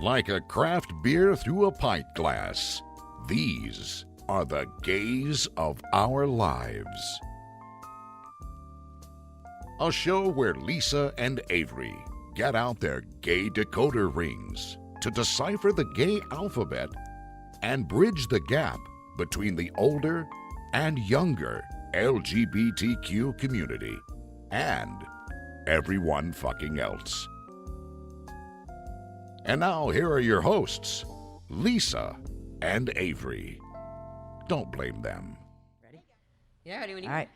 like a craft beer through a pint glass. These are the gays of our lives. A show where Lisa and Avery get out their gay decoder rings to decipher the gay alphabet and bridge the gap between the older and younger LGBTQ community and everyone fucking else. And now here are your hosts, Lisa and Avery. Don't blame them. Ready? Yeah, ready when you All right.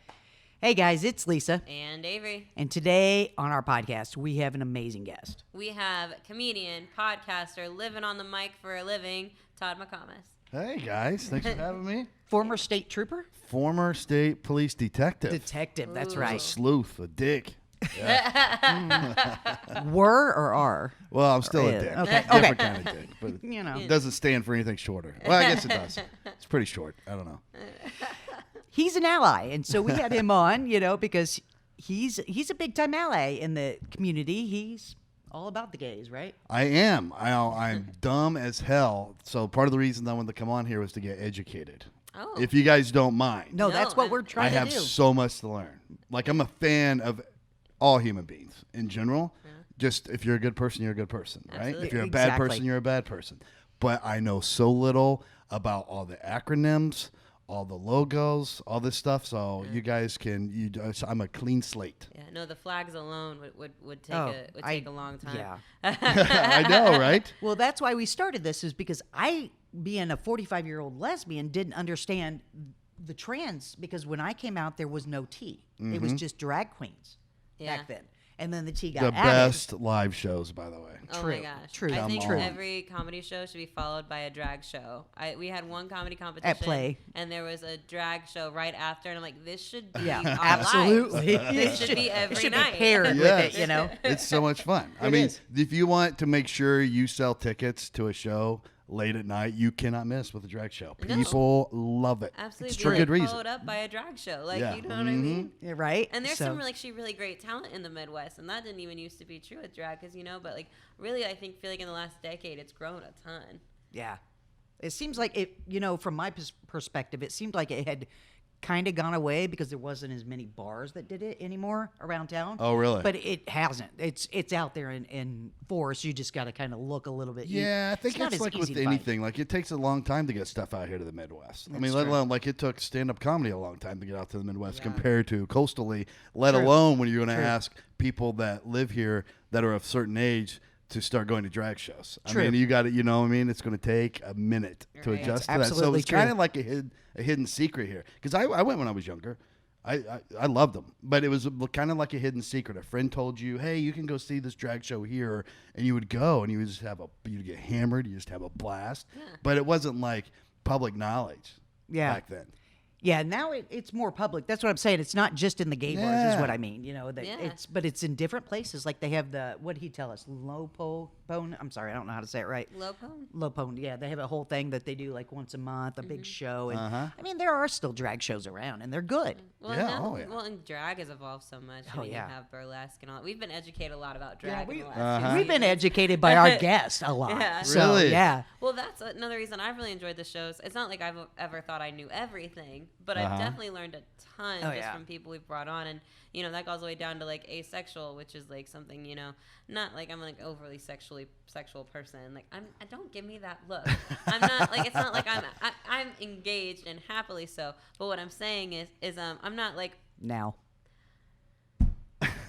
Hey guys, it's Lisa. And Avery. And today on our podcast, we have an amazing guest. We have comedian, podcaster, living on the mic for a living, Todd McComas. Hey guys, thanks for having me. Former state trooper? Former state police detective. Detective, that's Ooh. right. A sleuth, a dick. Yeah. Were or are? Well, I'm still a Yeah, dick. okay, Different kind of dick, but You know. it doesn't stand for anything shorter. Well, I guess it does. It's pretty short. I don't know. He's an ally, and so we had him on, because he's a big-time ally in the community. He's all about the gays, right? I am. I'm dumb as hell. So part of the reason I wanted to come on here was to get educated. Oh. If you guys don't mind. No, that's what we're I trying to have do. so much to learn. Like, I'm a fan of all human beings in general. Yeah. Just if you're a good person, you're a good person, right? Absolutely. If you're a bad Exactly. person, you're a bad person. But I know so little about all the acronyms, all the logos, all this stuff. So you guys can. I'm a clean slate. Yeah, no, the flags alone would take a long time. Yeah. I know, right? Well, that's why we started this, is because I, being a 45-year-old lesbian, didn't understand the trans, because when I came out, there was no T. It was just drag queens back then. And then the T got The added. best live shows, by the way. Oh True, my gosh. true. I think Come on. every comedy show should be followed by a drag show. We had one comedy competition Play. and there was a drag show right after, and I'm like, this should be Yeah, our absolutely. lives. This should be every It should night. be paired Yes. with it, It's so much fun. I mean, is. if you want to make sure you sell tickets to a show late at night, you cannot miss with a drag show. No. People love it. Absolutely. It's Be, for like, good reason. Followed up by a drag show. Like, Yeah. you know what I mean? Yeah, right? And there's So- some really great talent in the Midwest, and that didn't even used to be true with drag, because but like really, I feel like in the last decade, it's grown a ton. Yeah. It seems like it, from my perspective, it seemed like it had kind of gone away because there wasn't as many bars that did it anymore around town. Oh, really? But it hasn't. It's out there in force. You just got to kind of look a little bit. Yeah, I think not it's as like with easy to find. anything. Like, it takes a long time to get stuff out here to the Midwest. I mean, That's let true. alone, like, it took stand-up comedy a long time to get out to the Midwest Yeah. compared to coastally, let True. alone when you're going to True. ask people that live here that are of a certain age to start going to drag shows. True. I mean, you got to, it's going to take a minute to Right. adjust That's to that. So absolutely it's kind true. of like a hidden secret here. Because I went when I was younger. I loved them, but it was kind of like a hidden secret. A friend told you, "Hey, you can go see this drag show here," and you would go, and you would just you'd get hammered, you just have a blast. Yeah. But it wasn't like public knowledge back then. Yeah, now it's more public. That's what I'm saying. It's not just in the gay bars, is Yeah. what I mean. Yeah. But it's in different places. Like they have what did he tell us? Lopone. I'm sorry, I don't know how to say it right. Lopone? Lopone. Yeah, they have a whole thing that they do like once a month, a Mm-hmm. big show. And Uh-huh. I mean, there are still drag shows around, and they're good. Well, Yeah, now, oh, yeah. well, and drag has evolved so much. Oh, You yeah. have burlesque and all that. We've been educated a lot about drag in the last Uh-huh. few We've been seasons. educated by our guests a lot. Yeah. So, Really? yeah. Well, that's another reason I've really enjoyed the shows. It's not like I've ever thought I knew everything, but I've definitely learned a ton Oh, just yeah. from people we've brought on. And, that goes all the way down to, like, asexual, which is, like, something, not like I'm, like, overly sexual person. Like, don't give me that look. I'm not, like, it's not like I'm engaged and happily so. But what I'm saying is I'm not, like, Now.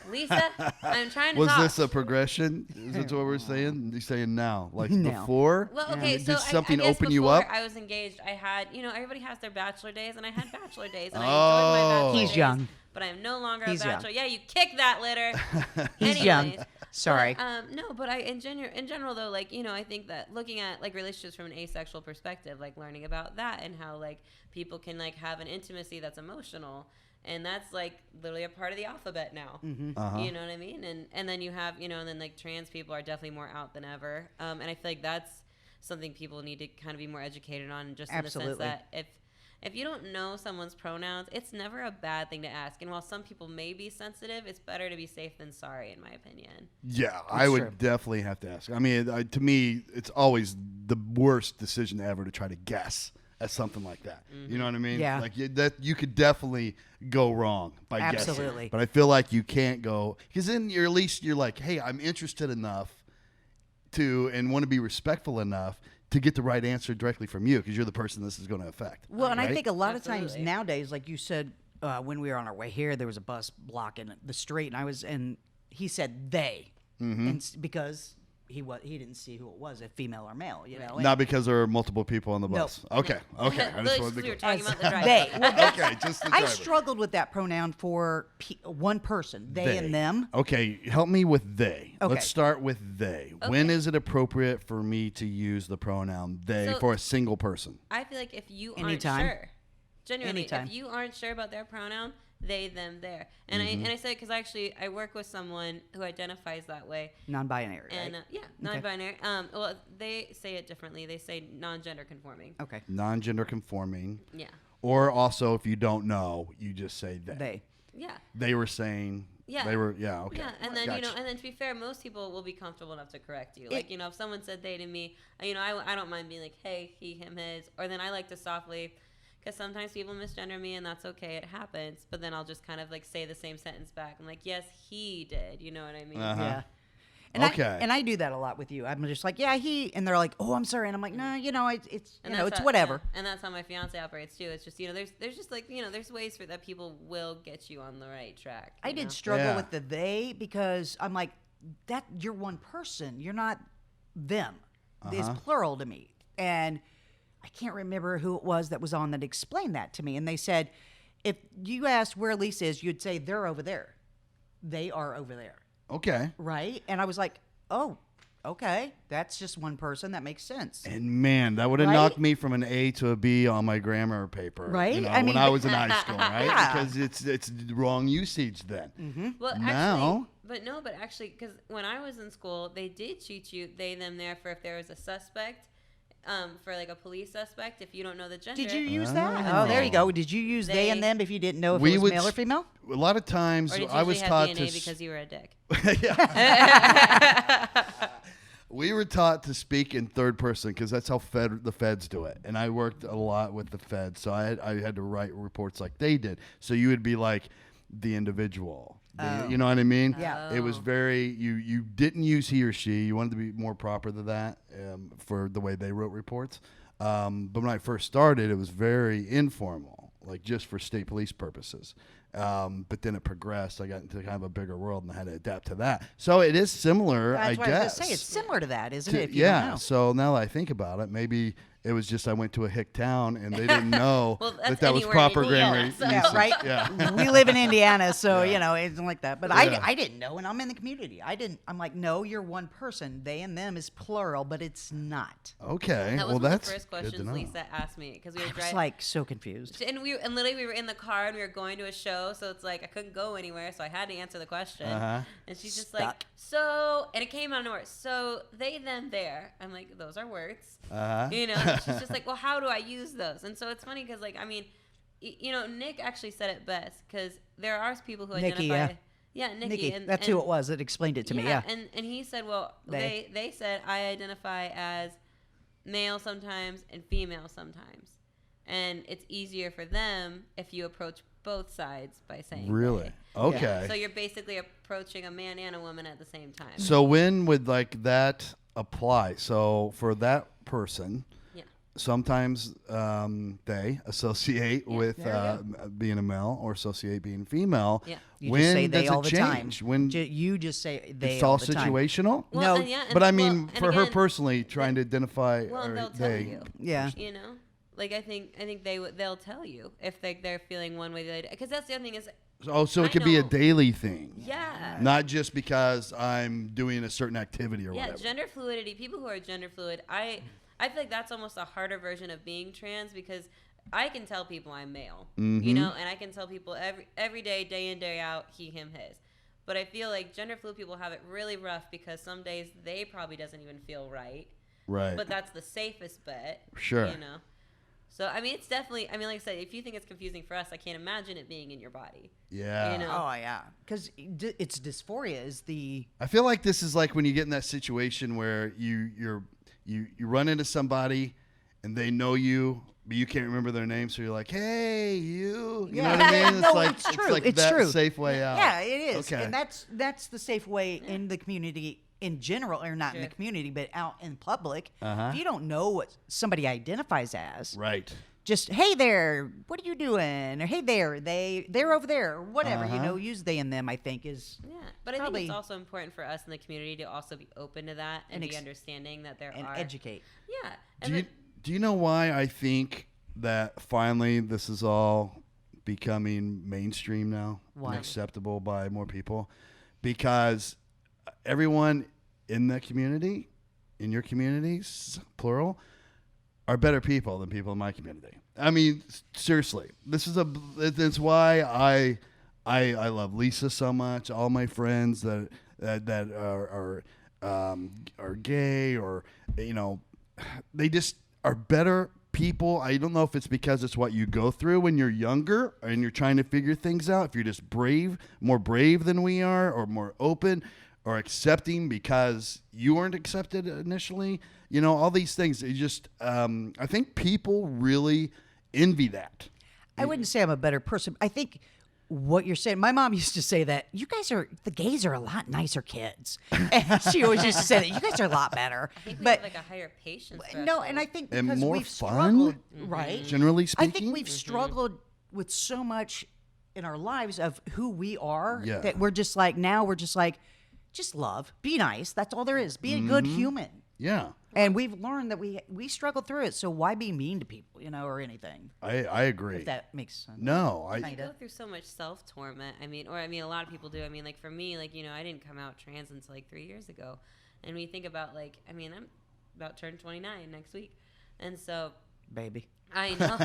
Lisa, I'm trying to Was talk. this a progression? Is that what we're saying? You're saying now, like Now. before? Well, okay, Did so something I guess open you before up? I was engaged. I had, everybody has their bachelor days, and I had bachelor days, and I Oh. enjoyed my bachelor He's days. young. But I am no longer He's a young. bachelor. Yeah, you kick that litter. He's Anyways, young. Sorry. But, no, but in general though, like, I think that looking at like relationships from an asexual perspective, like learning about that and how like people can like have an intimacy that's emotional. And that's like literally a part of the alphabet now. Uh-huh. You know what I mean? And then you have, and then like trans people are definitely more out than ever. And I feel like that's something people need to kind of be more educated on, just in the Absolutely. sense that if you don't know someone's pronouns, it's never a bad thing to ask. And while some people may be sensitive, it's better to be safe than sorry, in my opinion. Yeah, I would definitely have to ask. I mean, to me, it's always the worst decision ever to try to guess at something like that. You know what I mean? Yeah. Like you could definitely go wrong by Absolutely. guessing. But I feel like you can't go, because then you're like, hey, I'm interested enough to and want to be respectful enough to get the right answer directly from you, because you're the person this is going to affect. Well, and I right? think a lot of times Absolutely. nowadays, like you said, when we were on our way here, there was a bus blocking the street, and he said they, and because he didn't see who it was, if female or male, you know. Not because there are multiple people on the bus. Okay. I just Literally, wanted to we were go. talking about the driver. They. Well, Okay, just the I driver. struggled with that pronoun for one person, they and them. Okay, help me with they. Okay. Let's start with they. When is it appropriate for me to use the pronoun they So- for a single person? I feel like if you aren't Anytime. sure, genuinely, Anytime. if you aren't sure about their pronoun, they, them, their. And I say it because I work with someone who identifies that way. Non-binary, And right? yeah, non-binary. Well, they say it differently. They say non-gender conforming. Okay. Non-gender conforming. Yeah. Or also, if you don't know, you just say they. They. Yeah. They were saying. Yeah. They were. Yeah. Okay. Yeah, and then Gotcha. and then to be fair, most people will be comfortable enough to correct you. Like if someone said they to me, I don't mind being like, hey, he, him, his, or then I like to softly, because sometimes people misgender me, and that's okay, it happens. But then I'll just kind of like say the same sentence back. I'm like, yes, he did. You know what I mean? Yeah. And Okay. I do that a lot with you. I'm just like, yeah, he, and they're like, oh, I'm sorry, and I'm like, no, it's And it's that's how- whatever. yeah, and that's how my fiance operates too. It's just there's just like there's ways for that people will get you on the right track. I you did know? struggle Yeah. with the they because I'm like, that you're one person. You're not them. It's plural to me. And I can't remember who it was that was on that explained that to me. And they said, if you asked where Lisa is, you'd say they're over there. They are over there. Okay. Right? And I was like, oh, okay. That's just one person. That makes sense. And man, that would have Right? knocked me from an A to a B on my grammar paper. Right? You know, I mean- when I was in high school, right? Yeah. Because it's wrong usage then. Well, Now- but actually, because when I was in school, they did treat you they them there for if there was a suspect, for like a police suspect. If you don't know the gender, Did you use that? Oh, there you go. Did you use they and They- them if you didn't know if We it was would male or s- female? A lot of times or did you I was usually taught have to DNA because you were a dick? We were taught to speak in third person because that's how the feds do it. And I worked a lot with the feds, so I had to write reports like they did. So you would be like the individual. You know what I mean? Yeah. It was very you didn't use he or she. You wanted to be more proper than that for the way they wrote reports. But when I first started, it was very informal, like just for state police purposes. But then it progressed. I got into kind of a bigger world and I had to adapt to that. So it is similar, That's I what I was guess. going to say. It's similar to that, isn't To- it? If you don't yeah. know. So now that I think about it, maybe it was just I went to a hick town and they didn't know Well, that's that was anywhere proper in grammar Indiana, so- Yeah, usage. right. Yeah. We live in Indiana, so it's like that. But Yeah. I didn't know, and I'm in the community. I'm like, no, you're one person. They and them is plural, but it's not. Okay. That was well, one that's of the first good to questions know. Lisa asked me because we were I was driving. like so confused. And literally we were in the car and we were going to a show, so it's like I couldn't go anywhere, so I had to answer the question. And she's just like, Stuck. so, and it came out of nowhere. So they, them, there. I'm like, those are words. You know. And she's just like, well, how do I use those? And so it's funny because, like, I mean, Nick actually said it best because there are people who Nikki, identify. Yeah, Nikki. Nikki, and, that's who it was that explained it to me. Yeah. And he said, well, They. they said I identify as male sometimes and female sometimes. And it's easier for them if you approach both sides by saying Really? they. Okay. So you're basically approaching a man and a woman at the same time. So when would like that apply? So for that person, Yeah. sometimes they associate with There being a male or associate being female. Yeah. You when just say they does all it the change? time. When You just say they it's all all the time. situational? Well, No, and yeah, and But I well, mean, and for her again, personally, trying to identify well, or they'll tell they. you. Yeah. You know, like I think they'll tell you if they're feeling one way because that's the other thing is Oh, so I it could be a know. daily thing. yeah. Not just because I'm doing a certain activity or Yeah, whatever. gender fluidity. People who are gender fluid, I feel like that's almost a harder version of being trans because I can tell people I'm male, you know, and I can tell people every day in, day out, he, him, his. But I feel like gender fluid people have it really rough because some days they probably doesn't even feel right. Right. But that's the safest bet. Sure. You know. So I mean, it's definitely. I mean, like I said, if you think it's confusing for us, I can't imagine it being in your body. Yeah. You know? Oh yeah, because it's dysphoria is the I feel like this is like when you get in that situation where you run into somebody and they know you, but you can't remember their name, so you're like, "Hey, you." You know what I mean? No, like it's true. like It's that true. safe way out. Yeah, it is, Okay. and that's the safe way in the community in general, or not in the Sure. community, but out in public. Uh-huh. If you don't know what somebody identifies as, Right. just hey there, what are you doing? Or hey there, they're over there, or whatever. You know, use they and them. I think is Yeah, but I think Probably- it's also important for us in the community to also be open to that and And be ex- understanding that there and are educate. Yeah, and Do you know why I think that finally this is all becoming mainstream now Why? and acceptable by more people? Because everyone in the community, in your communities, plural, are better people than people in my community. I mean, seriously, that's why I love Lisa so much. All my friends that are gay, or they just are better people. I don't know if it's because it's what you go through when you're younger and you're trying to figure things out. If you're just more brave than we are, or more open, or accepting because you weren't accepted initially. All these things. It just, I think people really envy that. I wouldn't say I'm a better person. I think what you're saying. My mom used to say that the gays are a lot nicer kids. And she always used to say that you guys are a lot better. I think we But have like a higher patience. no, and I think And because more we've fun, struggled, right? Generally I speaking, think we've struggled with so much in our lives of who we are Yeah. that we're just like just love, be nice. That's all there is. Be a good human. yeah. And we've learned that we struggle through it. So why be mean to people, or anything? I agree. If that makes sense. No, You Kinda. go through so much self torment. I mean, a lot of people do. I mean, like for me, like I didn't come out trans until like 3 years ago, and when you think about I'm about to turn 29 next week, and so Baby. I know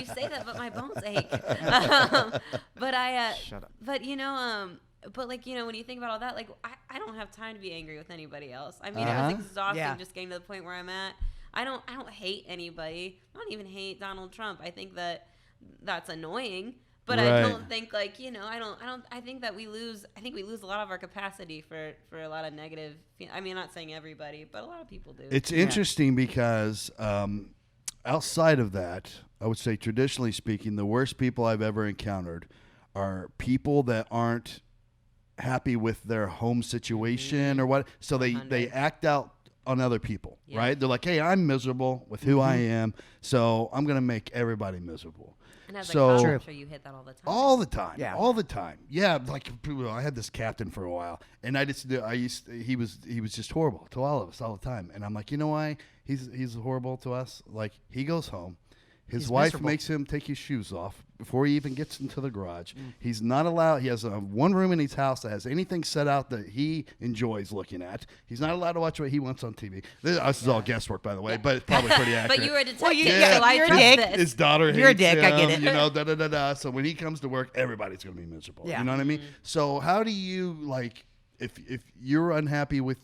you say that, but my bones ache. But Shut up. But but when you think about all that, I don't have time to be angry with anybody else. I mean, it was exhausting Yeah. just getting to the point where I'm at. I don't hate anybody. I don't even hate Donald Trump. I think that's annoying. But I Right. don't think I think that we lose a lot of our capacity for a lot of negative. I mean, I'm not saying everybody, but a lot of people do. It's interesting because outside of that, I would say traditionally speaking, the worst people I've ever encountered are people that aren't happy with their home situation or what. So they 100. act out on other people, Yeah. right? They're like, hey, I'm miserable with who I am, so I'm going to make everybody miserable. and as so- a cop, True. I'm sure you hit that all the time. All the time. Yeah. All the time. Yeah. Like I had this captain for a while, and he was just horrible to all of us all the time. And I'm like, you know why he's horrible to us? Like he goes home, his He's wife miserable. makes him take his shoes off before he even gets into the garage. He's not allowed. He has one room in his house that has anything set out that he enjoys looking at. He's not allowed to watch what he wants on TV. This is all guesswork, by the way, but it's probably pretty accurate. But you were a detective, Well, you- so yeah, I you're a trust dick. this. His daughter hates You're a dick, I get him, it. So when he comes to work, everybody's going to be miserable. Yeah. You know what I mean? So how do you if you're unhappy with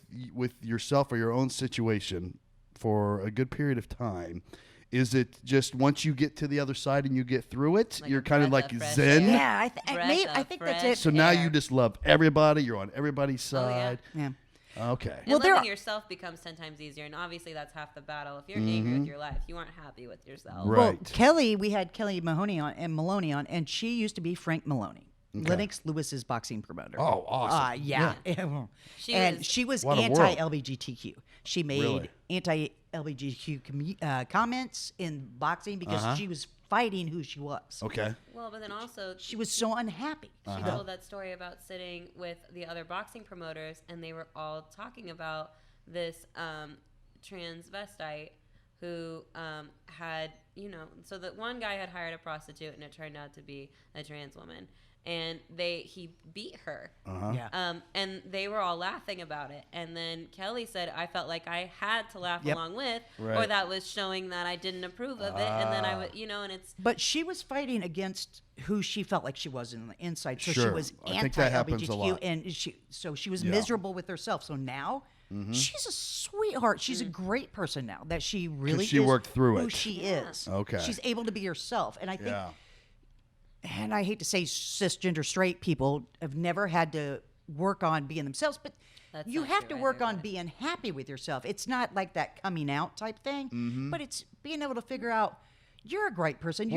yourself or your own situation for a good period of time? Is it just once you get to the other side and you get through it, Like you're a kind of breath like of fresh zen? air. Yeah, I Breath think of that's fresh it. So now air. you just love everybody. You're on everybody's Oh, yeah. side. Yeah. Okay. And there loving are- yourself becomes 10 times easier, and obviously that's half the battle. If you're angry with your life, you aren't happy with yourself. Right. Well, we had Kelly Maloney on, and she used to be Frank Maloney, Lennox Lewis's boxing promoter. Oh, awesome. Yeah. She was What a world. anti-LGBTQ. She made Really? anti-LGBTQ comments in boxing because she was fighting who she was. Okay. Well, but then also She was so unhappy. she told that story about sitting with the other boxing promoters, and they were all talking about this transvestite who had, so that one guy had hired a prostitute, and it turned out to be a trans woman, and he beat her. Yeah. And they were all laughing about it. And then Kelly said, I felt like I had to laugh Yep. along with, or Right. that was showing that I didn't approve of it. And then I would, and it's, But she was fighting against who she felt like she was in the inside. So she Sure. was I think that happens a anti-LGBTQ, lot. and she was Yeah. miserable with herself. So now She's a sweetheart. She's a great person now that she really she is worked through who it. she is. Okay. She's able to be herself. And I think, Yeah. and I hate to say cisgender straight people have never had to work on being themselves, but That's you not have true to work either, on but- being happy with yourself. It's not like that coming out type thing, but it's being able to figure out you're a great person.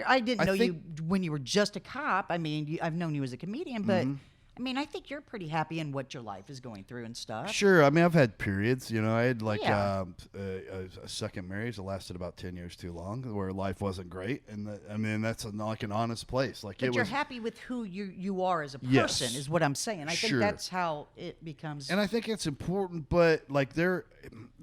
I didn't know you when you were just a cop. I mean, I've known you as a comedian, but I mean, I think you're pretty happy in what your life is going through and stuff. Sure. I mean, I've had periods. You know, I had like Yeah. a second marriage that lasted about 10 years too long, where life wasn't great, and I mean, that's like an honest place. Like But it you're was. happy with who you are as a Yes. person, is what I'm saying. I think Sure. that's how it becomes. And I think it's important, but like there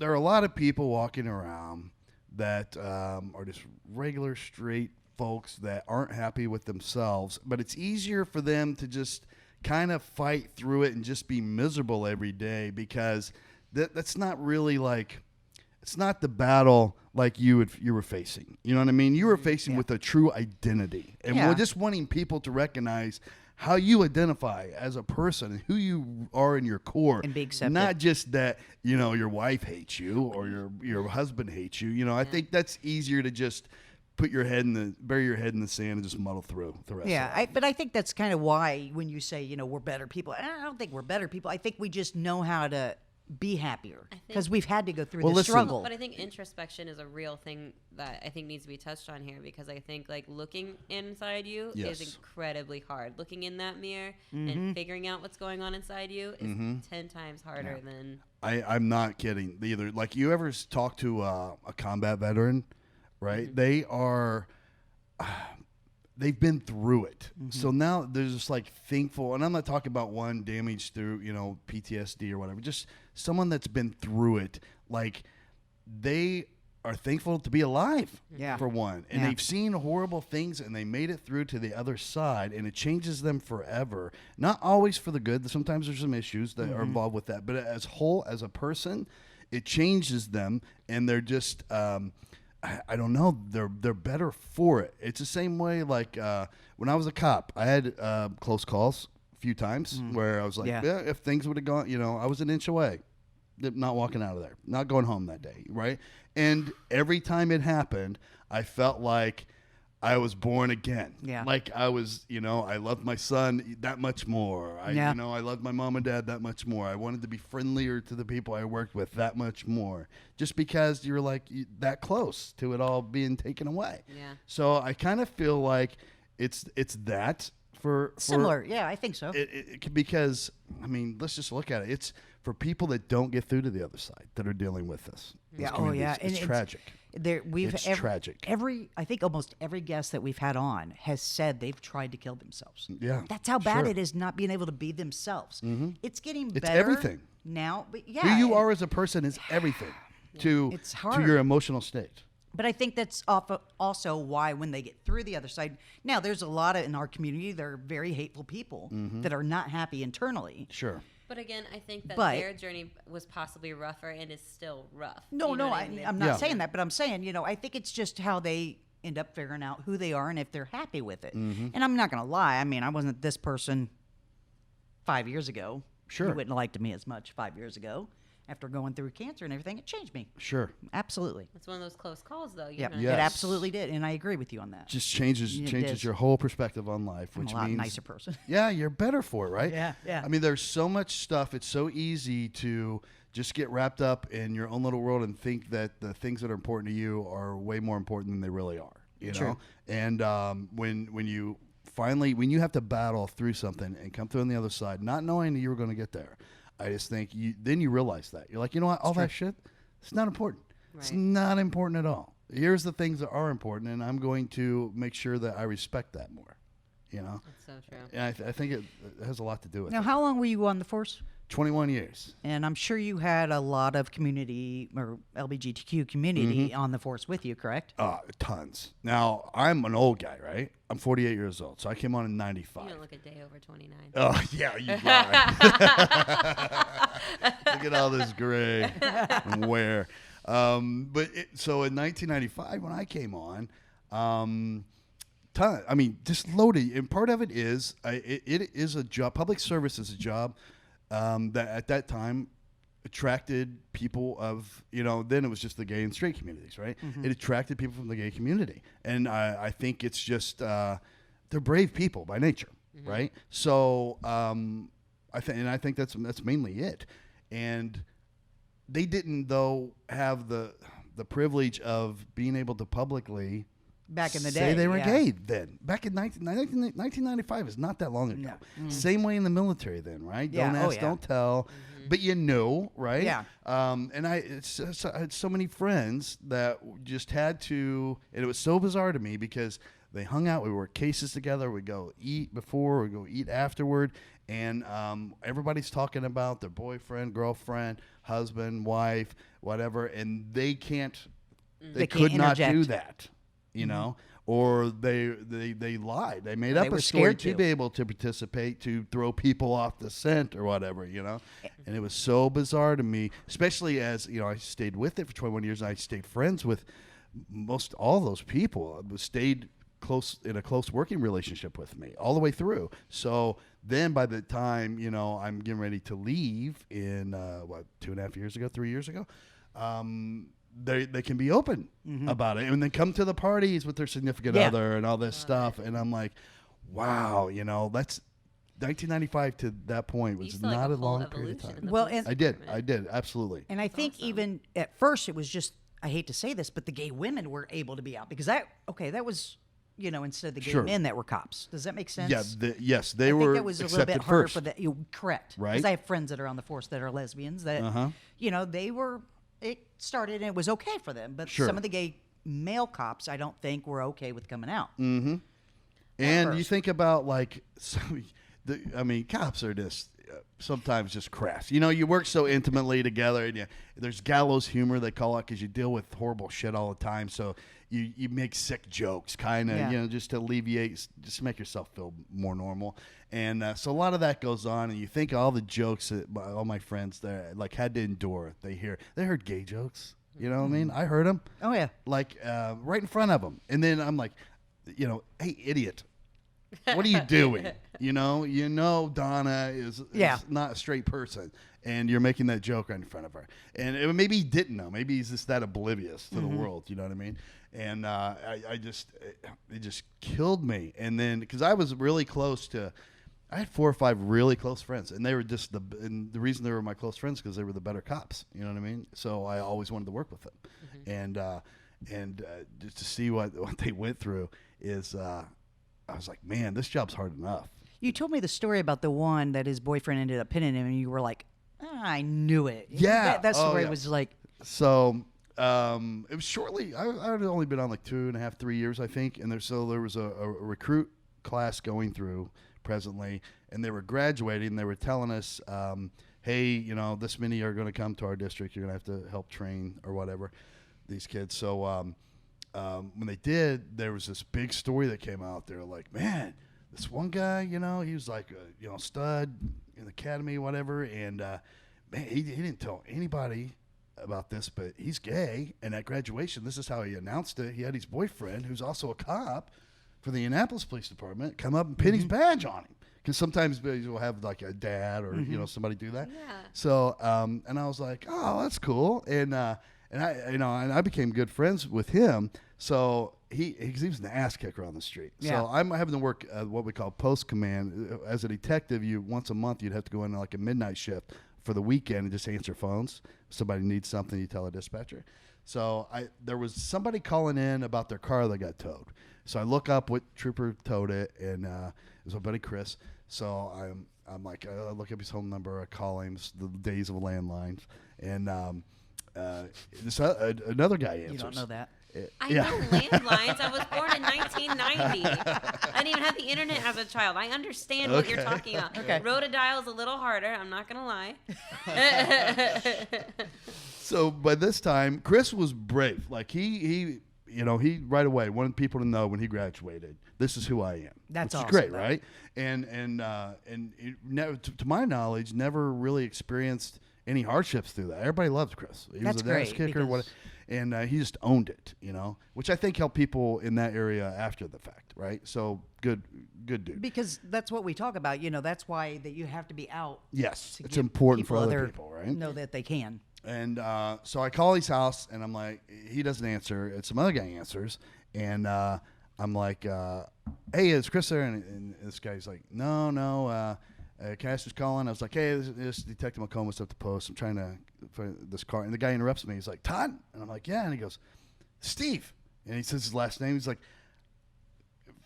are a lot of people walking around that are just regular straight folks that aren't happy with themselves, but it's easier for them to just kind of fight through it and just be miserable every day, because that's not really like, it's not the battle like you were facing. You know what I mean? You were facing with a true identity, and Yeah. we're just wanting people to recognize how you identify as a person and who you are in your core, And be accepted. not just that, you know, your wife hates you or your husband hates you. You know, I think that's easier to just bury your head in the sand and just muddle through the rest. Yeah, of it. but I think that's kind of why when you say, we're better people, I don't think we're better people. I think we just know how to be happier because we've had to go through the listen- struggle. But I think introspection is a real thing that I think needs to be touched on here, because I think like looking inside you Yes. is incredibly hard. Looking in that mirror Mm-hmm. and figuring out what's going on inside you is 10 times harder than. I'm not kidding either. Like, you ever talk to a combat veteran, right? They are, they've been through it. So now they're just like thankful. And I'm not talking about one damaged through, PTSD or whatever, just someone that's been through it. Like, they are thankful to be alive, Yeah. for one. And Yeah. they've seen horrible things and they made it through to the other side, and it changes them forever. Not always for the good. Sometimes there's some issues that are involved with that. But as a person, it changes them, and they're just, I don't know, they're better for it. It's the same way like when I was a cop, I had close calls a few times where I was like, Yeah. if things would have gone, I was an inch away. Not walking out of there, not going home that day, right? And every time it happened, I felt like I was born again. Yeah. Like I was, I loved my son that much more. I loved my mom and dad that much more. I wanted to be friendlier to the people I worked with that much more, just because you're like that close to it all being taken away. Yeah. So I kind of feel like it's that for Similar. Yeah, I think so. because I mean, let's just look at it. It's for people that don't get through to the other side that are dealing with this. Yeah. These Oh, yeah. communities. It's tragic. It's tragic. I think almost every guest that we've had on has said they've tried to kill themselves. Yeah, That's how bad sure. it is not being able to be themselves. It's getting It's better. everything. Now, but yeah. Who you are as a person is everything to It's to hard. your emotional state. But I think that's also why when they get through the other side, now there's a lot in our community, there are very hateful people that are not happy internally. Sure. But again, I think that But- their journey was possibly rougher and is still rough. No, You know no, what I mean? I'm not Yeah. saying that, but I'm saying, I think it's just how they end up figuring out who they are and if they're happy with it. And I'm not going to lie. I mean, I wasn't this person 5 years ago. Sure. You wouldn't have liked me as much 5 years ago. After going through cancer and everything, it changed me. Sure. Absolutely. It's one of those close calls, though. You Yep. know? Yeah. It Yes. absolutely did. And I agree with you on that. Just changes It changes is. your whole perspective on life, I'm which a lot means nicer person. Yeah, you're better for it, right? Yeah, yeah. I mean, there's so much stuff. It's so easy to just get wrapped up in your own little world and think that the things that are important to you are way more important than they really are. You True. know? And when you have to battle through something and come through on the other side, not knowing that you were going to get there, I just think then you realize that. You're like, you know what? All that shit, it's not important. It's Right. not important at all. Here's the things that are important, and I'm going to make sure that I respect that more. That's so true. And I think it has a lot to do with Now, it. how long were you on the force? 21 years. And I'm sure you had a lot of community or LGBTQ community on the force with you, correct? Tons. Now, I'm an old guy, right? I'm 48 years old, so I came on in You 95. don't look a day over 29. Oh, yeah, you lie. Look at all this gray and wear. So in 1995, when I came on, just loaded. And part of it is, it is a job. Public service is a job that at that time attracted people of, then it was just the gay and straight communities, right? It attracted people from the gay community. And I think it's just, they're brave people by nature, right? So I think that's mainly it. And they didn't, though, have the privilege of being able to publicly back in the day say they were gay then. Back in 1995 is not that long ago. Same way in the military then, right? Yeah. Don't ask, don't tell. But right? Yeah. And I had so many friends that just had to, and it was so bizarre to me because they hung out. We worked cases together. We'd go eat before, we'd go eat afterward. And everybody's talking about their boyfriend, girlfriend, husband, wife, whatever. And they could not do that, or they lied. They made up a story to be able to participate, to throw people off the scent or whatever, And it was so bizarre to me, especially as, I stayed with it for 21 years. And I stayed friends with most all those people. I stayed in a close working relationship with me all the way through. So then by the time, I'm getting ready to leave in, 2.5 years ago, 3 years ago, they can be open about it and then come to the parties with their significant other and all this stuff. And I'm like, wow, that's 1995 to that point was not a long period of time. Well, and I did. Absolutely. And I think even at first it was just, I hate to say this, but the gay women were able to be out because that was, instead of the gay men that were cops. Does that make sense? Yeah. Yes, they I were. think that was a little bit harder first. for that. Correct. Right. Because I have friends that are on the force that are lesbians that, they were, it started and it was okay for them. But some of the gay male cops, I don't think were okay with coming out. Mm-hmm. And you think about cops are just sometimes just crass. You work so intimately together, and there's gallows humor they call it because you deal with horrible shit all the time. So you make sick jokes, kind of, just to alleviate, just to make yourself feel more normal. And so a lot of that goes on, and you think all the jokes that all my friends there had to endure. They heard gay jokes. You know what I mean? I heard them. Oh yeah. Right in front of them, and then I'm like, hey, idiot. What are you doing? Donna is not a straight person, and you're making that joke right in front of her. And maybe he didn't know. Maybe he's just that oblivious to the world. You know what I mean? And it just killed me. And then because I was really close to, I had 4 or 5 really close friends, and they were just and the reason they were my close friends because they were the better cops. You know what I mean? So I always wanted to work with them, and just to see what they went through is. I was like, man, this job's hard enough. You told me the story about the one that his boyfriend ended up pinning him, and you were like, I knew it. Yeah. That story was like. So it was shortly, I had only been on 2.5, 3 years, I think. And there was a recruit class going through presently, and they were graduating, and they were telling us, hey, this many are going to come to our district. You're going to have to help train or whatever these kids. So, when they did, there was this big story that came out. They were like, man, this one guy, he was like a stud in the academy, whatever. And, man, he didn't tell anybody about this, but he's gay. And at graduation, this is how he announced it. He had his boyfriend, who's also a cop for the Annapolis Police Department, come up and pin his badge on him. Because sometimes you'll have a dad or, somebody do that. Yeah. So, and I was like, oh, that's cool. And I became good friends with him. So he was an ass kicker on the street. Yeah. So I'm having to work what we call post command. As a detective, once a month you'd have to go in a midnight shift for the weekend and just answer phones. If somebody needs something, you tell a dispatcher. So there was somebody calling in about their car that got towed. So I look up what trooper towed it, and it was my buddy Chris. So I'm like, I look up his home number, I call him. The days of landlines, and another guy answers. You don't know that. I know landlines. I was born in 1990. I didn't even have the internet as a child. I understand what you're talking about. Okay. Rotodial's a little harder. I'm not going to lie. So by this time, Chris was brave. He right away wanted people to know when he graduated, this is who I am. That's which awesome, is great, though. right? And it never, to my knowledge, never really experienced any hardships through that. Everybody loves Chris. He That's was a dash great, kicker, because- and he just owned it, which I think helped people in that area after the fact, right? So good dude. Because that's what we talk about. That's why that you have to be out. Yes, to it's give important for other people, right? Know that they can. And so I call his house, and I'm like, he doesn't answer. And some other guy answers, and I'm like, hey, is Chris there? And this guy's like, no. Cash was calling. I was like, hey, this is Detective McComas up the post. I'm trying to find this car. And the guy interrupts me. He's like, Todd? And I'm like, yeah. And he goes, Steve. And he says his last name. He's like,